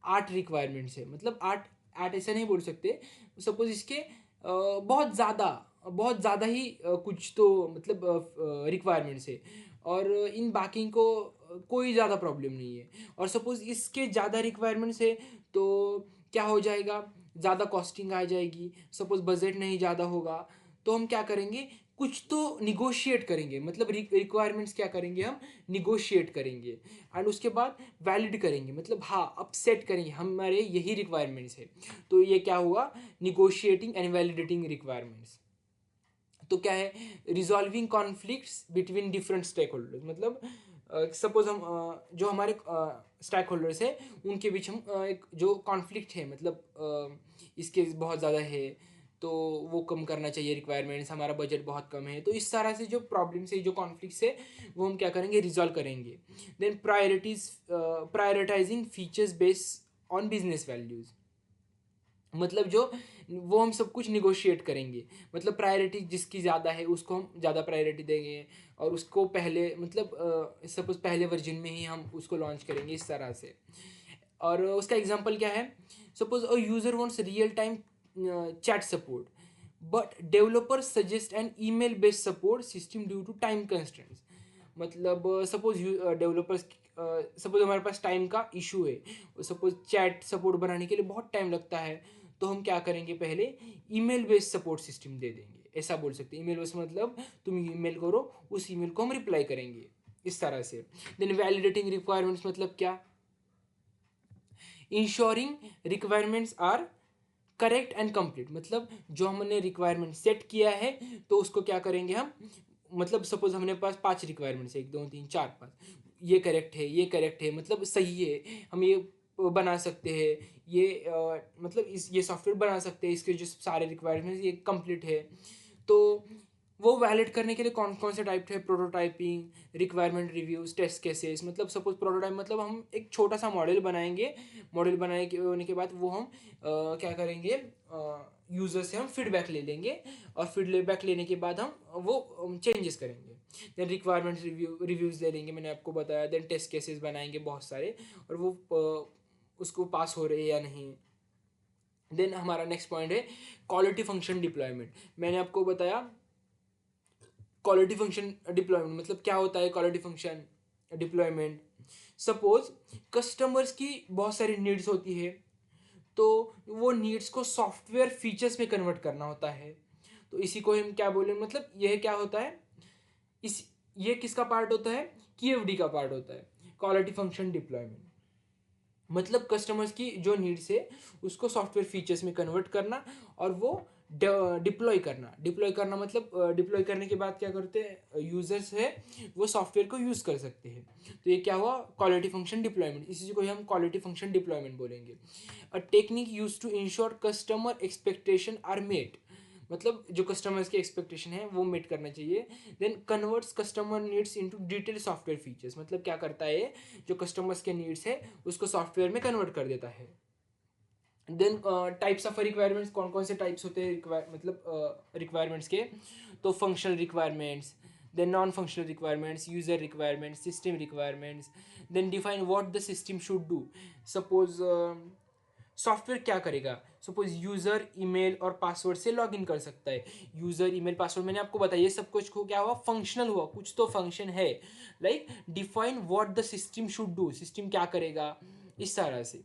8 रिक्वायरमेंट्स है, मतलब आठ, आठ ऐसा नहीं बोल सकते। सपोज इसके बहुत ज़्यादा ही कुछ तो मतलब रिक्वायरमेंट्स है, और इन बाकी को कोई ज़्यादा प्रॉब्लम नहीं है। और सपोज इसके ज़्यादा रिक्वायरमेंट्स है तो क्या हो जाएगा? ज़्यादा कॉस्टिंग आ जाएगी। सपोज बजट नहीं ज़्यादा होगा, तो हम क्या करेंगे? कुछ तो निगोशिएट करेंगे, मतलब रिक्वायरमेंट्स क्या करेंगे? हम निगोशिएट करेंगे, एंड उसके बाद वैलिड करेंगे, मतलब हाँ अब सेट करेंगे हमारे यही रिक्वायरमेंट्स है। तो ये क्या हुआ? Negotiating and validating requirements. तो क्या है? Resolving conflicts between different stakeholders, मतलब सपोज हम जो हमारे स्टेक होल्डर्स है उनके बीच हम एक जो कॉन्फ्लिक्ट है, मतलब इसके बहुत ज़्यादा है तो वो कम करना चाहिए रिक्वायरमेंट्स, हमारा बजट बहुत कम है, तो इस तरह से जो प्रॉब्लम्स है, जो कॉन्फ्लिक्ट्स है, वो हम क्या करेंगे? रिजॉल्व करेंगे। Then prioritising features based on business values, मतलब जो वो हम सब कुछ निगोशिएट करेंगे, मतलब प्रायोरिटी जिसकी ज़्यादा है उसको हम ज़्यादा प्रायोरिटी देंगे, और उसको पहले, मतलब सपोज पहले वर्जन में ही हम उसको लॉन्च करेंगे, इस तरह से। और उसका एग्जांपल क्या है? Suppose a user wants real time chat support, but developer suggest an email based support system due to time constraints. मतलब सपोज डेवलपर्स सपोज हमारे पास टाइम का इशू है, सपोज चैट सपोर्ट बनाने के लिए बहुत टाइम लगता है, तो हम क्या करेंगे, पहले ईमेल बेस्ड सपोर्ट सिस्टम दे देंगे, ऐसा बोल सकते हैं। ईमेल बेस्ड मतलब तुम ईमेल करो, उस ईमेल को हम रिप्लाई करेंगे, इस तरह से। देन वैलिडेटिंग रिक्वायरमेंट्स मतलब क्या, ensuring requirements are correct and complete, मतलब जो हमने रिक्वायरमेंट सेट किया है तो उसको क्या करेंगे हम, मतलब सपोज हमने पास 5 रिक्वायरमेंट्स, 1 2 3 4 5, ये करेक्ट है, ये करेक्ट है, मतलब सही है, हम ये बना सकते हैं, ये मतलब इस ये सॉफ्टवेयर बना सकते हैं, इसके जो सारे रिक्वायरमेंट्स ये कंप्लीट है। तो वो वैलिड करने के लिए कौन कौन से टाइप है, prototyping, requirement reviews, test cases. मतलब सपोज प्रोटोटाइप मतलब हम एक छोटा सा मॉडल बनाएंगे, मॉडल बनाने के होने के बाद वो हम क्या करेंगे, यूज़र से हम फीडबैक ले लेंगे, और फीडबैक लेने के बाद हम वो चेंजेस करेंगे। देन रिक्वायरमेंट रिव्यूज़ ले लेंगे, मैंने आपको बताया। देन टेस्ट केसेस बनाएंगे बहुत सारे, और वो उसको पास हो रहे हैं या नहीं। देन हमारा नेक्स्ट पॉइंट है क्वालिटी फंक्शन डिप्लॉयमेंट। मैंने आपको बताया क्वालिटी फंक्शन डिप्लॉयमेंट मतलब क्या होता है। Quality function deployment, suppose customers की बहुत सारी नीड्स होती है, तो वो नीड्स को सॉफ्टवेयर फीचर्स में कन्वर्ट करना होता है, तो इसी को हम क्या बोलें, मतलब यह क्या होता है, इस ये किसका पार्ट होता है, QFD का पार्ट होता है, क्वालिटी फंक्शन डिप्लॉयमेंट। मतलब कस्टमर्स की जो नीड्स है उसको सॉफ्टवेयर फीचर्स में कन्वर्ट करना, और वो डिप्लॉय करना मतलब डिप्लॉय करने के बाद क्या करते हैं, यूजर्स है वो सॉफ्टवेयर को यूज़ कर सकते हैं। तो ये क्या हुआ, क्वालिटी फंक्शन डिप्लॉयमेंट, इसी को हम क्वालिटी फंक्शन डिप्लॉयमेंट बोलेंगे। A technique use to ensure customer expectation are met, मतलब जो कस्टमर्स की एक्सपेक्टेशन है वो मीट करना चाहिए। Then converts customer needs into detail software features, मतलब क्या करता है, जो कस्टमर्स के नीड्स है उसको सॉफ्टवेयर में कन्वर्ट कर देता है। देन टाइप्स ऑफ रिक्वायरमेंट्स, कौन कौन से टाइप्स होते हैं मतलब रिक्वायरमेंट्स के, तो functional requirements, then non functional requirements, user requirements, system requirements. Then define what the system should do. Suppose software क्या करेगा, सपोज यूज़र ईमेल और पासवर्ड से लॉगिन कर सकता है। यूज़र ईमेल पासवर्ड मैंने आपको बताया, ये सब कुछ को क्या हुआ, फंक्शनल हुआ, कुछ तो फंक्शन है। Like define what the system should do, system क्या करेगा, इस तरह से।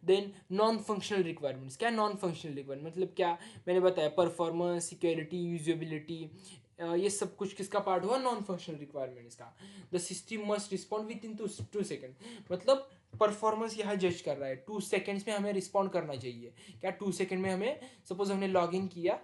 देन नॉन फंक्शनल रिक्वायरमेंट्स, क्या नॉन फंक्शनल रिक्वायरमेंट मतलब क्या, मैंने बताया परफॉर्मेंस, सिक्योरिटी, यूजेबिलिटी, ये सब कुछ किसका पार्ट हुआ, नॉन फंक्शनल रिक्वायरमेंट्स का। The system must respond with in 2 second, मतलब परफॉर्मेंस यहाँ जज कर रहा है, 2 सेकेंड्स में हमें रिस्पॉन्ड करना चाहिए। क्या 2 सेकेंड में हमें, सपोज हमने लॉग इन किया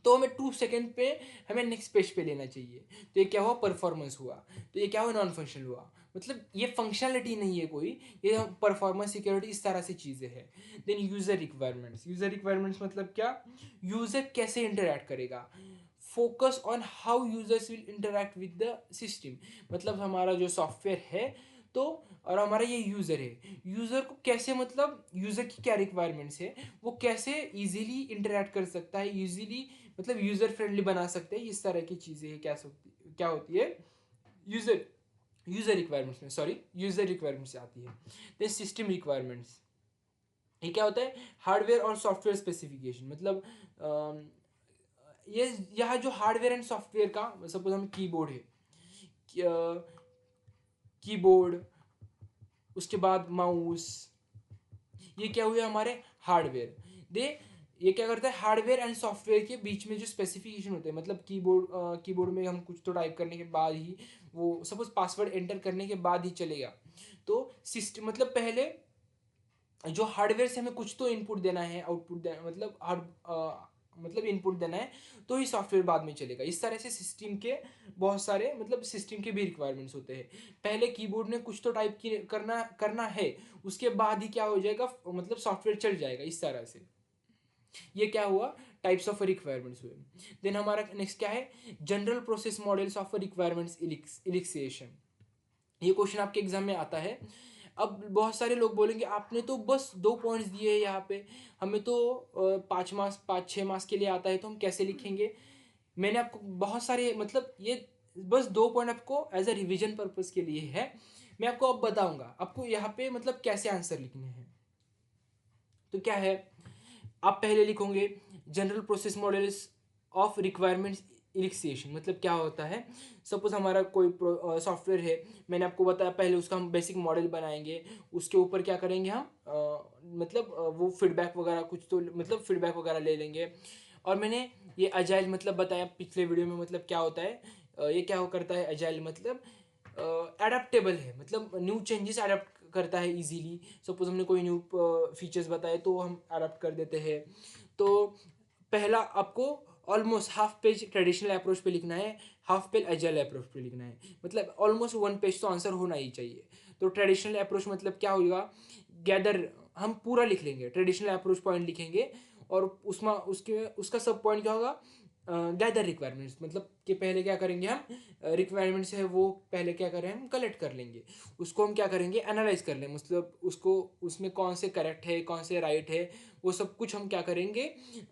तो हमें 2 सेकेंड पे हमें नेक्स्ट पेज पे लेना चाहिए, तो ये क्या हुआ, परफॉर्मेंस हुआ। तो ये क्या हुआ, नॉन फंक्शनल हुआ, मतलब ये फंक्शनलिटी नहीं है कोई, ये परफॉर्मेंस, सिक्योरिटी, इस तरह से चीज़ें हैं। Then user requirements, user requirements मतलब क्या, यूज़र कैसे इंटरैक्ट करेगा, focus on how users will interact with the system, मतलब हमारा जो सॉफ्टवेयर है तो, और हमारा ये यूज़र है, यूज़र को कैसे, मतलब यूज़र की क्या रिक्वायरमेंट्स है, वो कैसे इजीली इंटरैक्ट कर सकता है, इजीली मतलब यूज़र फ्रेंडली बना सकते हैं, इस तरह की चीज़ें हैं। क्या होती है, यूज़र यूज़र रिक्वायरमेंट्स में, सॉरी, यूज़र रिक्वायरमेंट्स आती है। देन सिस्टम रिक्वायरमेंट्स, ये क्या होता है, हार्डवेयर और सॉफ्टवेयर स्पेसिफिकेशन, मतलब ये यहाँ जो हार्डवेयर एंड सॉफ्टवेयर का, सपोज हम कीबोर्ड है, कीबोर्ड, उसके बाद माउस, ये क्या हुए हमारे हार्डवेयर। दे ये क्या करता है, हार्डवेयर एंड सॉफ्टवेयर के बीच में जो स्पेसिफिकेशन होते हैं, मतलब कीबोर्ड में हम कुछ तो टाइप करने के बाद ही वो, सपोज पासवर्ड एंटर करने के बाद ही चलेगा, तो सिस्टम मतलब पहले जो हार्डवेयर से हमें कुछ तो इनपुट देना है, आउटपुट देना, मतलब मतलब इनपुट देना है, तो ही सॉफ्टवेयर बाद में चलेगा। इस तरह से सिस्टम के बहुत सारे, मतलब सिस्टम के भी रिक्वायरमेंट्स होते हैं। पहले कीबोर्ड में कुछ तो टाइप की करना करना है, उसके बाद ही क्या हो जाएगा, मतलब सॉफ्टवेयर चल जाएगा, इस तरह से। ये क्या हुआ, टाइप्स ऑफ रिक्वायरमेंट्स हुए। देन हमारा नेक्स्ट क्या है, general process models of requirements elicitation, ये क्वेश्चन आपके एग्जाम में आता है। अब बहुत सारे लोग बोलेंगे आपने तो बस 2 पॉइंट्स दिए हैं यहाँ पे, हमें तो 5 मार्क्स 5-6 मार्क्स के लिए आता है, तो हम कैसे लिखेंगे। मैंने आपको बहुत सारे, मतलब ये बस 2 पॉइंट आपको एज अ रिविजन पर्पज के लिए है, मैं आपको अब बताऊंगा आपको यहाँ पे मतलब कैसे आंसर लिखने हैं। तो क्या है, आप पहले लिखोगे general process models of requirements initiation मतलब क्या होता है, सपोज हमारा कोई सॉफ्टवेयर है, मैंने आपको बताया पहले उसका हम बेसिक मॉडल बनाएंगे, उसके ऊपर क्या करेंगे हम मतलब वो फीडबैक वगैरह कुछ तो मतलब फीडबैक वगैरह ले लेंगे। और मैंने ये अजाइल मतलब बताया पिछले वीडियो में, मतलब क्या होता है, ये क्या करता है अजाइल मतलब एडेप्टेबल है, मतलब न्यू चेंजेस अडेप्ट करता है इजीली। सपोज हमने कोई न्यू फीचर्स बताए तो हम अडेप्ट कर देते हैं। तो पहला आपको almost half page traditional approach पे लिखना है, हाफ पेज एजाइल अप्रोच पे लिखना है, मतलब ऑलमोस्ट 1 पेज तो आंसर होना ही चाहिए। तो ट्रेडिशनल अप्रोच मतलब क्या होगा, गैदर हम पूरा लिख लेंगे, ट्रेडिशनल अप्रोच पॉइंट लिखेंगे, और उसमें उसके उसका सब पॉइंट क्या होगा, गैदर रिक्वायरमेंट्स, मतलब कि पहले क्या करेंगे हम, रिक्वायरमेंट्स है वो पहले क्या करें हम कलेक्ट कर लेंगे, उसको हम क्या करेंगे एनालाइज कर लेंगे, मतलब उसको उसमें कौन से करेक्ट है कौन से राइट है वो सब कुछ हम क्या करेंगे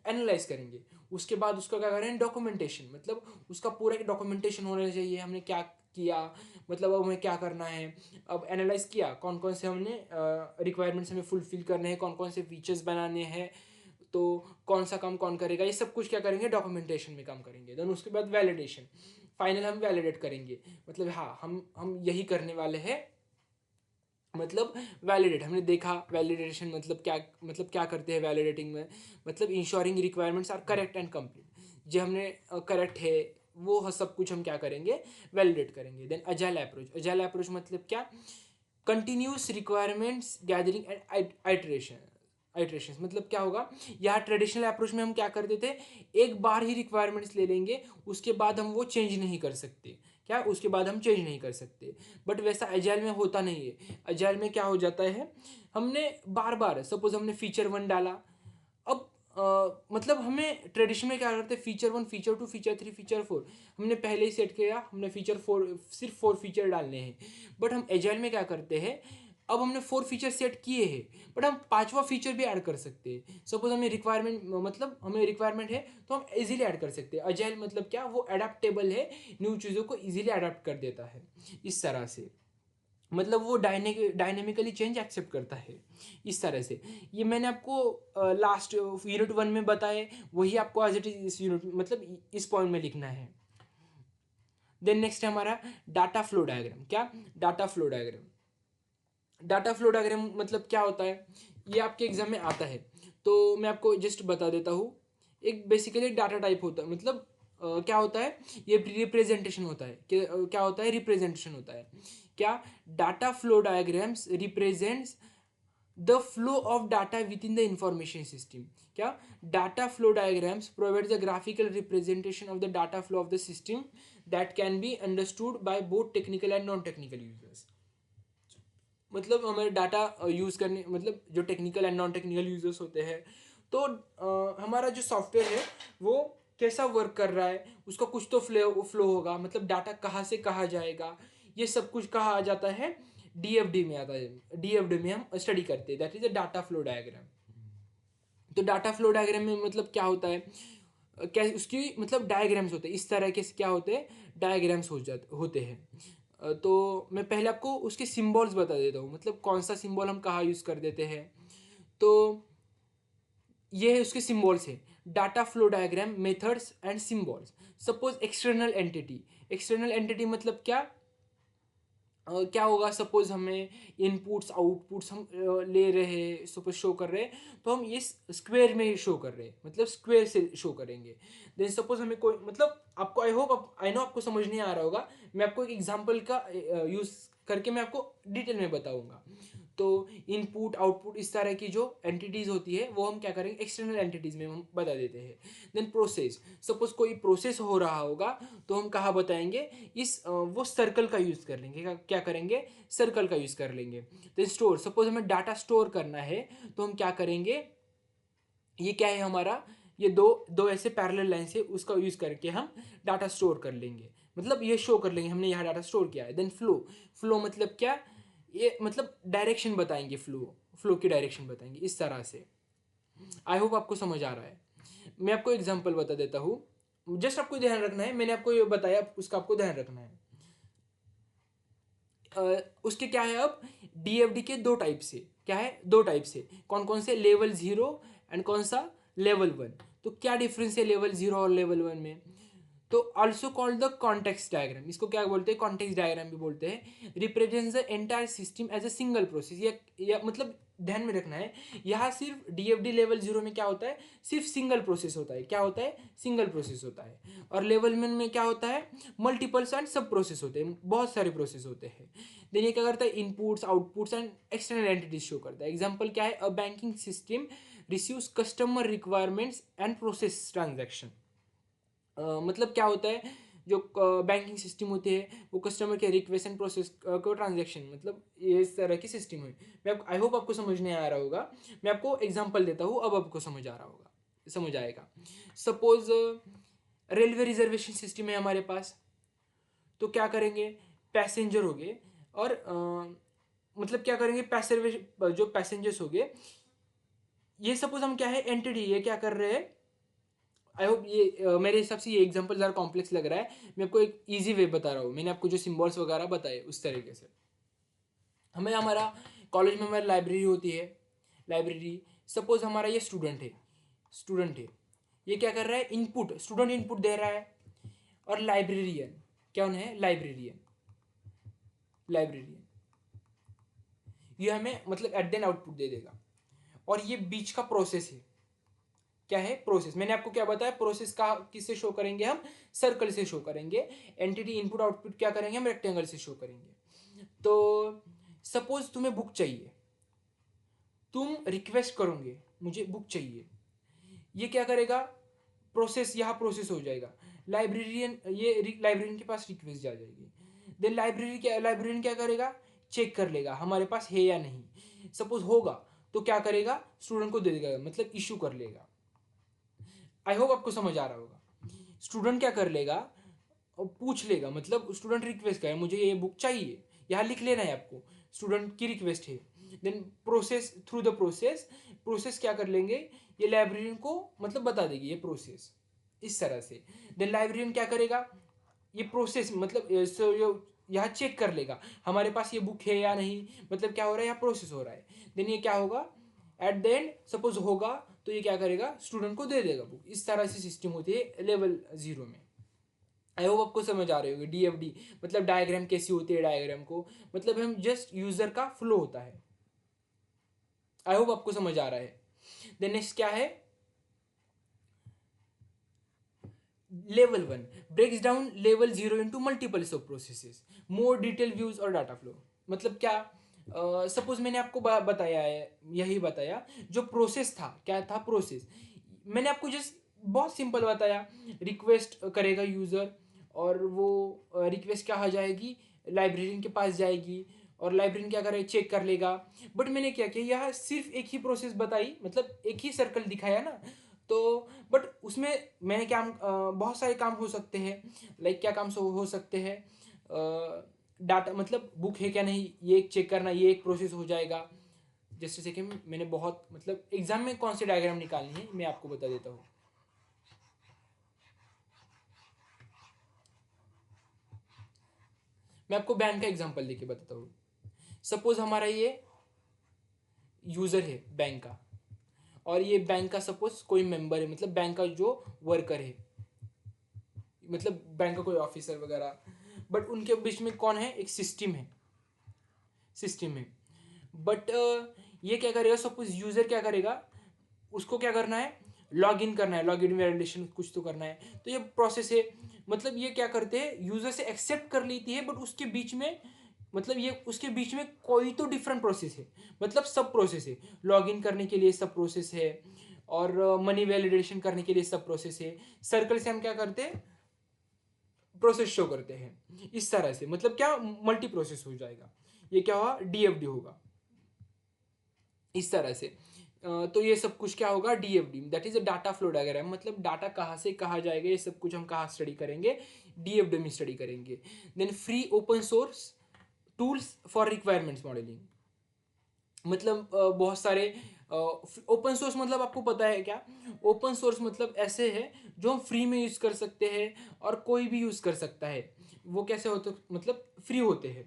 एनालाइज करेंगे। उसके बाद उसका क्या करें डॉक्यूमेंटेशन, मतलब उसका पूरा एक डॉक्यूमेंटेशन होना चाहिए, हमने क्या किया, मतलब अब हमें क्या करना है। अब एनालाइज किया कौन कौन से हमने रिक्वायरमेंट्स हमें फुलफिल करने हैं, कौन कौन से फीचर्स बनाने हैं, तो कौन सा काम कौन करेगा, ये सब कुछ क्या करेंगे डॉक्यूमेंटेशन में काम करेंगे। देन उसके बाद वैलिडेशन, फाइनल हम वैलिडेट करेंगे, मतलब हाँ हम यही करने वाले हैं, मतलब वैलिडेट हमने देखा, वैलिडेशन मतलब क्या करते हैं वैलिडेटिंग में, मतलब ensuring requirements are correct and complete, जो हमने करेक्ट है वो सब कुछ हम क्या करेंगे वैलिडेट करेंगे। देन अजाइल अप्रोच मतलब क्या, continuous requirements gathering and iteration मतलब क्या होगा, यहाँ ट्रेडिशनल अप्रोच में हम क्या करते थे, एक बार ही रिक्वायरमेंट्स ले लेंगे, उसके बाद हम वो चेंज नहीं कर सकते, क्या उसके बाद हम चेंज नहीं कर सकते। बट वैसा एजाइल में होता नहीं है, एजाइल में क्या हो जाता है, हमने बार बार सपोज हमने फीचर 1 डाला, अब मतलब हमें ट्रेडिशन में क्या करते हैं, फीचर 1 फीचर 2 फीचर 3 फीचर 4 हमने पहले ही सेट किया, हमने फीचर 4 सिर्फ 4 फीचर डालने हैं। बट हम एजाइल में क्या करते हैं, अब हमने 4 फीचर सेट किए हैं बट हम पांचवा फीचर भी ऐड कर सकते हैं। सपोज हमें रिक्वायरमेंट मतलब हमें रिक्वायरमेंट है तो हम इजीली ऐड कर सकते हैं। अजाइल मतलब क्या, वो अडेप्टेबल है, न्यू चीज़ों को इजीली अडेप्ट कर देता है इस तरह से, मतलब वो डायनेमिकली चेंज एक्सेप्ट करता है इस तरह से। ये मैंने आपको लास्ट यूनिट 1 में बताए, वही आपको एज इट इज इस यूनिट मतलब इस पॉइंट में लिखना है। देन नेक्स्ट है हमारा डाटा फ्लो डायग्राम। क्या, data flow diagram, data flow diagram मतलब क्या होता है, ये आपके एग्जाम में आता है, तो मैं आपको जस्ट बता देता हूँ। एक बेसिकली डाटा टाइप होता है, मतलब क्या होता है, ये रिप्रेजेंटेशन होता है कि क्या होता है, रिप्रेजेंटेशन होता है। क्या, data flow diagrams represents the flow of data within the information system. क्या, data flow diagrams provide the graphical representation of the data flow of the system that can be understood by both technical and non technical users. मतलब हमारे data use करने, मतलब जो technical and non technical users होते हैं, तो हमारा जो सॉफ्टवेयर है वो कैसा वर्क कर रहा है, उसका कुछ तो फ्लो होगा, मतलब डाटा कहाँ से कहाँ जाएगा, ये सब कुछ कहाँ आ जाता है, डीएफडी में आता है। डीएफडी में हम स्टडी करते हैं, that is a data flow diagram. तो डाटा फ्लो डायग्राम में मतलब क्या होता है, क्या उसकी मतलब डायग्राम्स होते हैं इस तरह के, क्या होते हैं डायग्राम्स होते हैं। तो मैं पहले आपको उसके सिंबल्स बता देता हूँ, मतलब कौन सा सिंबल हम कहाँ यूज़ कर देते हैं। तो ये है उसके सिंबल्स है, data flow diagram methods and symbols. Suppose external entity, external entity मतलब क्या, क्या होगा, सपोज हमें इनपुट्स आउटपुट्स हम ले रहे हैं, सपोज शो कर रहे हैं, तो हम ये स्क्वायर में शो कर रहे हैं, मतलब स्क्वायर से शो करेंगे। देन सपोज हमें कोई, मतलब आपको आई होप आई नो आपको समझ नहीं आ रहा होगा, मैं आपको एक एग्जांपल का यूज़ करके मैं आपको डिटेल में बताऊंगा। तो इनपुट आउटपुट इस तरह की जो एंटिटीज होती है वो हम क्या करेंगे एक्सटर्नल एंटिटीज में हम बता देते हैं। देन प्रोसेस, सपोज कोई प्रोसेस हो रहा होगा तो हम कहाँ बताएंगे, इस वो सर्कल का यूज़ कर लेंगे, क्या करेंगे सर्कल का यूज़ कर लेंगे। देन स्टोर, सपोज हमें डाटा स्टोर करना है तो हम क्या करेंगे, ये क्या है हमारा, ये दो दो ऐसे पैरेलल लाइन से उसका यूज़ करके हम डाटा स्टोर कर लेंगे, मतलब ये शो कर लेंगे हमने यहाँ डाटा स्टोर किया है। देन फ्लो, फ्लो मतलब क्या, ये मतलब डायरेक्शन बताएंगे, फ्लो की डायरेक्शन बताएंगे इस तरह से। आई होप आपको समझ आ रहा है। मैं आपको एग्जांपल बता देता हूँ, जस्ट आपको ध्यान रखना है, मैंने आपको ये बताया उसका आपको ध्यान रखना है। उसके क्या है, अब डीएफडी के दो टाइप से, क्या है दो टाइप से, कौन कौन से, लेवल 0 एंड कौन सा लेवल 1। तो क्या डिफरेंस है लेवल 0 और लेवल 1 में, तो also called the context diagram, इसको क्या बोलते हैं, कॉन्टेक्स्ट डायग्राम भी बोलते हैं, represents the entire system as a single process. ये मतलब ध्यान में रखना है, यहाँ सिर्फ डीएफडी लेवल 0 में क्या होता है, सिर्फ सिंगल प्रोसेस होता है, क्या होता है, सिंगल प्रोसेस होता है। और लेवल 1 में क्या होता है, मल्टीपल्स एंड सब प्रोसेस होते हैं, बहुत सारे प्रोसेस होते हैं। देन ये क्या करता है, inputs outputs and external entities show करता है। एग्जाम्पल क्या है, a banking system receives customer requirements and process transaction. मतलब क्या होता है, जो बैंकिंग सिस्टम होती है वो कस्टमर के रिक्वेस्ट एंड प्रोसेस को ट्रांजैक्शन, मतलब ये इस तरह की सिस्टम है। मैं आई होप आपको समझ नहीं आ रहा होगा, मैं आपको एग्जांपल देता हूँ, अब आपको समझ आ रहा होगा, समझ आएगा। सपोज रेलवे रिजर्वेशन सिस्टम है हमारे पास, तो क्या करेंगे, पैसेंजर हो गए और मतलब क्या करेंगे, पैसेंजर जो पैसेंजर्स हो गए, ये सपोज हम क्या है, एंटिटी, ये क्या कर रहे हैं, आई होप ये मेरे हिसाब से ये एग्जांपल ज़रा कॉम्प्लेक्स लग रहा है, मैं आपको एक इजी वे बता रहा हूँ, मैंने आपको जो सिम्बॉल्स वगैरह बताए उस तरीके से। हमें हमारा कॉलेज में हमारी लाइब्रेरी होती है, लाइब्रेरी, सपोज हमारा ये स्टूडेंट है, ये क्या कर रहा है, इनपुट, स्टूडेंट इनपुट दे रहा है, और लाइब्रेरियन क्या है, लाइब्रेरियन ये हमें मतलब एट देन आउटपुट दे देगा। और ये बीच का प्रोसेस है, क्या है, प्रोसेस। मैंने आपको क्या बताया, प्रोसेस का किससे शो करेंगे हम, सर्कल से शो करेंगे। एंटिटी इनपुट आउटपुट क्या करेंगे हम, रेक्टेंगल से शो करेंगे। तो सपोज तुम्हें बुक चाहिए, तुम रिक्वेस्ट करोगे मुझे बुक चाहिए, ये क्या करेगा, प्रोसेस, यहाँ प्रोसेस हो जाएगा, लाइब्रेरियन, ये लाइब्रेरियन के पास रिक्वेस्ट जा जाएगी। देन लाइब्रेरियन क्या करेगा, चेक कर लेगा हमारे पास है या नहीं, सपोज होगा तो क्या करेगा, स्टूडेंट को दे देगा, मतलब इशू कर लेगा। आई होप आपको समझ आ रहा होगा। स्टूडेंट क्या कर लेगा, और पूछ लेगा, मतलब स्टूडेंट रिक्वेस्ट करे मुझे ये बुक चाहिए, यहाँ लिख लेना है आपको, स्टूडेंट की रिक्वेस्ट है। Then process, through the process, process क्या कर लेंगे, ये लाइब्रेरियन को मतलब बता देगी ये प्रोसेस, इस तरह से। देन लाइब्रेरियन क्या करेगा, ये प्रोसेस मतलब यहाँ चेक कर लेगा हमारे पास ये बुक है या नहीं, मतलब क्या हो रहा है, यहाँ प्रोसेस हो रहा है। देन ये क्या होगा, एट द एंड सपोज होगा तो ये क्या करेगा, स्टूडेंट को दे देगा बुक। इस तरह से सिस्टम होती है लेवल 0 में। आई होप आपको समझ आ रही होगी, डीएफडी मतलब डायग्राम कैसी होती है, डायग्राम को मतलब हम जस्ट यूजर का फ्लो होता है। आई होप आपको समझ आ रहा है। देन नेक्स्ट क्या है, level 1 breaks down level 0 into multiple sub processes, more detail views और डाटा फ्लो। मतलब क्या, सपोज मैंने आपको बताया है, यही बताया, जो प्रोसेस था, क्या था प्रोसेस, मैंने आपको जस्ट बहुत सिंपल बताया, रिक्वेस्ट करेगा यूज़र, और वो रिक्वेस्ट क्या हो जाएगी, लाइब्रेरियन के पास जाएगी, और लाइब्रेरियन क्या करे, चेक कर लेगा। बट मैंने क्या किया, यह सिर्फ एक ही प्रोसेस बताई, मतलब एक ही सर्कल दिखाया ना, तो बट उसमें मैंने क्या बहुत सारे काम हो सकते हैं, लाइक क्या काम हो सकते हैं, डाटा मतलब बुक है क्या नहीं ये चेक करना, ये एक प्रोसेस हो जाएगा। जैसे कि मैंने बहुत मतलब एग्जाम में कौन से डायग्राम निकालनी है मैं आपको बता देता हूँ। मैं आपको बैंक का एग्जांपल देके बताता हूँ। सपोज हमारा ये यूजर है बैंक का, और ये बैंक का सपोज कोई मेंबर है, मतलब बैंक का जो वर्कर है, मतलब बैंक का कोई ऑफिसर वगैरह, बट उनके बीच में कौन है, एक सिस्टम है। बट ये क्या करेगा, सपोज यूजर क्या करेगा, उसको क्या करना है, लॉग इन करना है, लॉग इन वैलिडेशन कुछ तो करना है, तो ये प्रोसेस है। मतलब ये क्या करते हैं, यूजर से एक्सेप्ट कर लेती है, बट उसके बीच में मतलब ये उसके बीच में कोई तो डिफरेंट प्रोसेस है, मतलब सब प्रोसेस है, लॉग इन करने के लिए सब प्रोसेस है, और मनी वैलिडेशन करने के लिए सब प्रोसेस है। सर्कल से हम क्या करते हैं, प्रोसेस शो करते हैं इस तरह से, मतलब क्या मल्टी प्रोसेस हो जाएगा, ये क्या होगा, डीएफडी होगा इस तरह से। तो ये सब कुछ क्या होगा, DFD that is a data flow diagram, मतलब डाटा कहाँ से कहाँ जाएगा, ये सब कुछ हम कहाँ स्टडी करेंगे, डीएफडी में स्टडी करेंगे। Then free open source tools for requirements modelling, मतलब बहुत सारे ओपन सोर्स, मतलब आपको पता है क्या, ओपन सोर्स मतलब ऐसे है जो हम फ्री में यूज़ कर सकते हैं और कोई भी यूज़ कर सकता है। वो कैसे होते, मतलब फ्री होते हैं,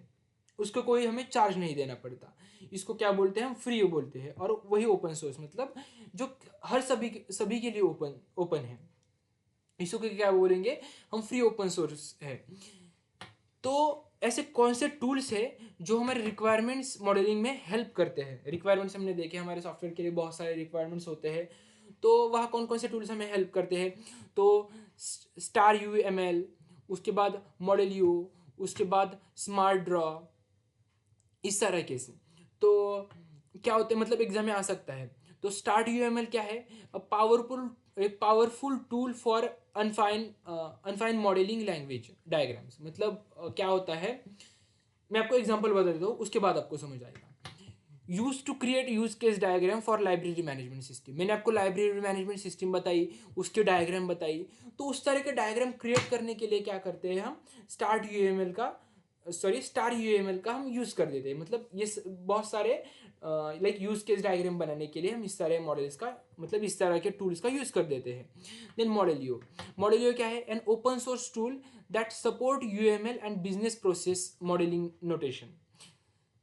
उसको कोई हमें चार्ज नहीं देना पड़ता, इसको क्या बोलते हैं, हम फ्री बोलते हैं। और वही ओपन सोर्स मतलब जो हर सभी के लिए ओपन है। इसको क्या बोलेंगे हम, फ्री ओपन सोर्स है। तो ऐसे कौन से टूल्स है जो हमारे रिक्वायरमेंट्स मॉडलिंग में हेल्प करते हैं। रिक्वायरमेंट्स हमने देखे, हमारे सॉफ्टवेयर के लिए बहुत सारे रिक्वायरमेंट्स होते हैं, तो वहाँ कौन कौन से टूल्स हमें हेल्प करते हैं। तो स्टार यू एम एल, उसके बाद मॉडल यू, उसके बाद स्मार्ट ड्रॉ, इस तरह के से। तो क्या होते हैं, मतलब एग्जाम में आ सकता है। तो स्टार्ट यूएमएल क्या है, एक powerful tool for unified modelling language diagrams. मतलब क्या होता है, मैं आपको एग्जांपल बता देता हूँ, उसके बाद आपको समझ आएगा। Use to create use case diagram for library management system. मैंने आपको लाइब्रेरी मैनेजमेंट सिस्टम बताई, उसके डायग्राम बताई। तो उस तरह के डायग्राम क्रिएट करने के लिए क्या करते हैं हम, स्टार यूएमएल का हम यूज़ कर देते हैं। मतलब ये बहुत सारे लाइक यूज केस डायग्राम बनाने के लिए हम इस तरह मॉडल्स का, मतलब इस तरह के टूल्स का यूज़ कर देते हैं। देन मॉडल यू क्या है, an open source tool that support UML and business process modelling notation.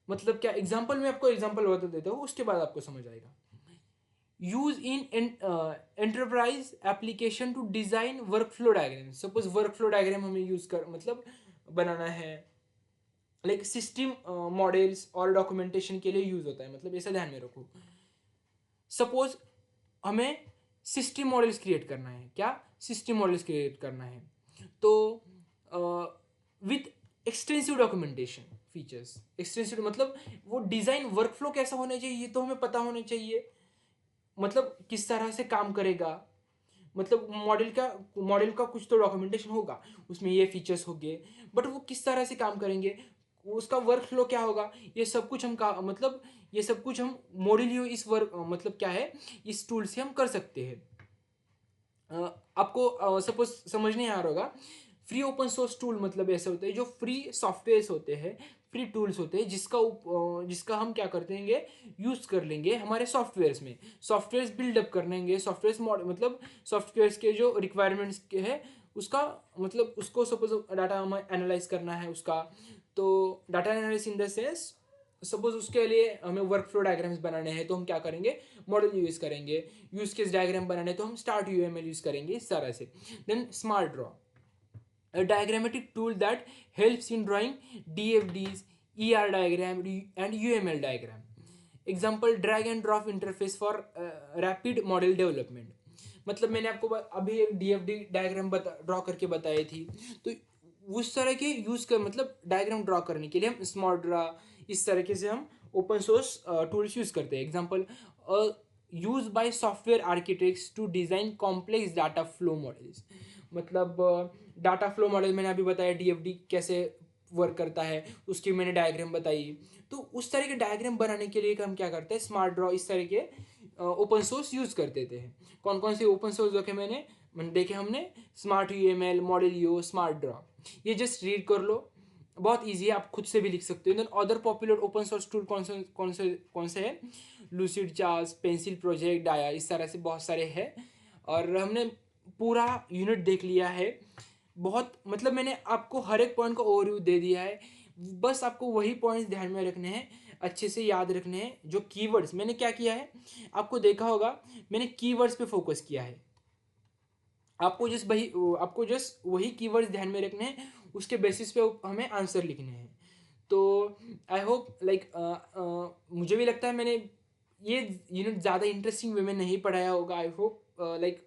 मतलब क्या, एग्जाम्पल में आपको एग्जाम्पल बता देता हूँ, उसके बाद आपको समझ आएगा। Use in enterprise application to design workflow diagram. Suppose workflow diagram हमें यूज कर मतलब बनाना है, लाइक सिस्टम मॉडल्स और डॉक्यूमेंटेशन के लिए यूज होता है। मतलब ऐसा ध्यान में रखो, सपोज हमें सिस्टम मॉडल्स क्रिएट करना है, क्या सिस्टम मॉडल्स क्रिएट करना है, तो with extensive documentation features. Extensive मतलब वो डिज़ाइन वर्कफ्लो कैसा होना चाहिए ये तो हमें पता होना चाहिए, मतलब किस तरह से काम करेगा। मतलब मॉडल का कुछ तो डॉक्यूमेंटेशन होगा, उसमें ये फीचर्स होंगे, बट वो किस तरह से काम करेंगे, उसका वर्क फ्लो क्या होगा, ये सब कुछ हम का मतलब ये सब कुछ हम मॉडल इस वर्क मतलब क्या है, इस टूल से हम कर सकते हैं। आपको सपोज समझ नहीं आ रहा होगा, फ्री ओपन सोर्स टूल मतलब ऐसे होते हैं जो फ्री सॉफ्टवेयर्स होते हैं, फ्री टूल्स होते हैं जिसका हम क्या करते हैं, यूज़ कर लेंगे हमारे सॉफ्टवेयर्स में। सॉफ्टवेयर्स बिल्डअप कर लेंगे, सॉफ्टवेयर्स मतलब सॉफ्टवेयर्स के जो रिक्वायरमेंट्स के है उसका, मतलब उसको सपोज डाटा हमें एनालाइज करना है उसका, तो data analysis in the sense, suppose उसके लिए हमें वर्क फ्लो डायग्राम्स बनाने हैं तो हम क्या करेंगे, मॉडल यूज़ करेंगे। यूज केस डायग्राम बनाने तो हम स्टार्ट यूएमएल यूज़ करेंगे, इस तरह से। Then smart draw, a diagrammatic tool that helps in drawing DFDs, ER diagram and UML diagram. Example, drag and drop interface for rapid model development. मतलब मैंने आपको अभी एक DFD डायग्राम ड्रॉ करके बताई थी, तो उस तरह के यूज़ कर मतलब डायग्राम ड्रॉ करने के लिए हम स्मार्ट ड्रॉ, इस तरीके से हम ओपन सोर्स टूल्स यूज़ करते हैं। Example, use by software architects to design complex data flow models. मतलब डाटा फ्लो मॉडल मैंने अभी बताया, डीएफडी कैसे वर्क करता है, उसकी मैंने डायग्राम बताई। तो उस तरह के डायग्राम बनाने के लिए हम क्या करते हैं, स्मार्ट ड्रॉ इस तरह के ओपन सोर्स यूज़ कर देते हैं। कौन कौन से ओपन सोर्स देखे मैंने देखे हमने, smart UML, model you, smart draw. ये जस्ट रीड कर लो, बहुत ईजी है, आप खुद से भी लिख सकते हो। Then other popular open source tool कौन से है, lucid chart, pencil project, Dia, इस तरह से बहुत सारे हैं। और हमने पूरा यूनिट देख लिया है। बहुत मतलब मैंने आपको हर एक पॉइंट का ओवरव्यू दे दिया है, बस आपको वही पॉइंट्स ध्यान में रखने हैं, अच्छे से याद रखने हैं। जो कीवर्ड्स मैंने क्या किया है, आपको देखा होगा मैंने कीवर्ड्स पे फोकस किया है। आपको जस्ट वही कीवर्ड्स ध्यान में रखने हैं, उसके बेसिस पे हमें आंसर लिखने हैं। तो आई होप लाइक मुझे भी लगता है मैंने ये यूनिट ज़्यादा इंटरेस्टिंग वे में नहीं पढ़ाया होगा। आई होप लाइक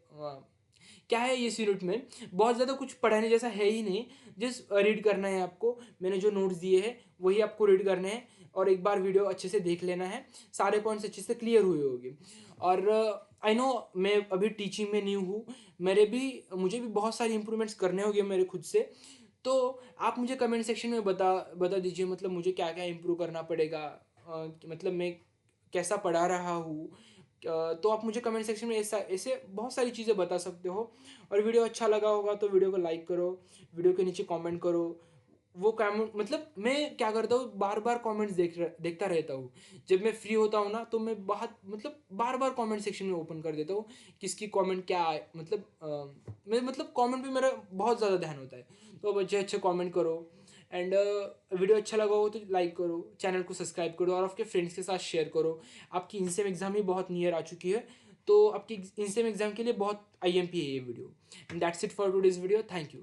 क्या है इस यूनिट में, बहुत ज़्यादा कुछ पढ़ाने जैसा है ही नहीं, जस्ट रीड करना है आपको। मैंने जो नोट्स दिए हैं वही आपको रीड करने हैं, और एक बार वीडियो अच्छे से देख लेना है, सारे पॉइंट्स अच्छे से क्लियर हुए होंगे। और आई नो मैं अभी टीचिंग में न्यू हूँ, मुझे भी बहुत सारी इंप्रूवमेंट्स करने होंगे मेरे खुद से। तो आप मुझे कमेंट सेक्शन में बता दीजिए, मतलब मुझे क्या क्या इम्प्रूव करना पड़ेगा, मतलब मैं कैसा पढ़ा रहा हूँ। तो आप मुझे कमेंट सेक्शन में ऐसा ऐसे बहुत सारी चीज़ें बता सकते हो। और वीडियो अच्छा लगा होगा तो वीडियो को लाइक करो, वीडियो के नीचे कमेंट करो। वो कमेंट मतलब मैं क्या करता हूँ, बार बार कमेंट्स देखता रहता हूँ। जब मैं फ्री होता हूँ ना तो मैं बहुत मतलब बार बार कमेंट सेक्शन में ओपन कर देता हूँ, किसकी कमेंट क्या आए, मतलब मैं मतलब कमेंट पे मेरा बहुत ज़्यादा ध्यान होता है। तो अब अच्छे अच्छे कमेंट करो, एंड वीडियो अच्छा लगा हो तो लाइक करो, चैनल को सब्सक्राइब करो और आपके फ्रेंड्स के साथ शेयर करो। आपकी इंसेम एग्ज़ाम भी बहुत नियर आ चुकी है, तो आपकी इंसेम एग्जाम के लिए बहुत IMP है ये video. And that's it for today's video. Thank you.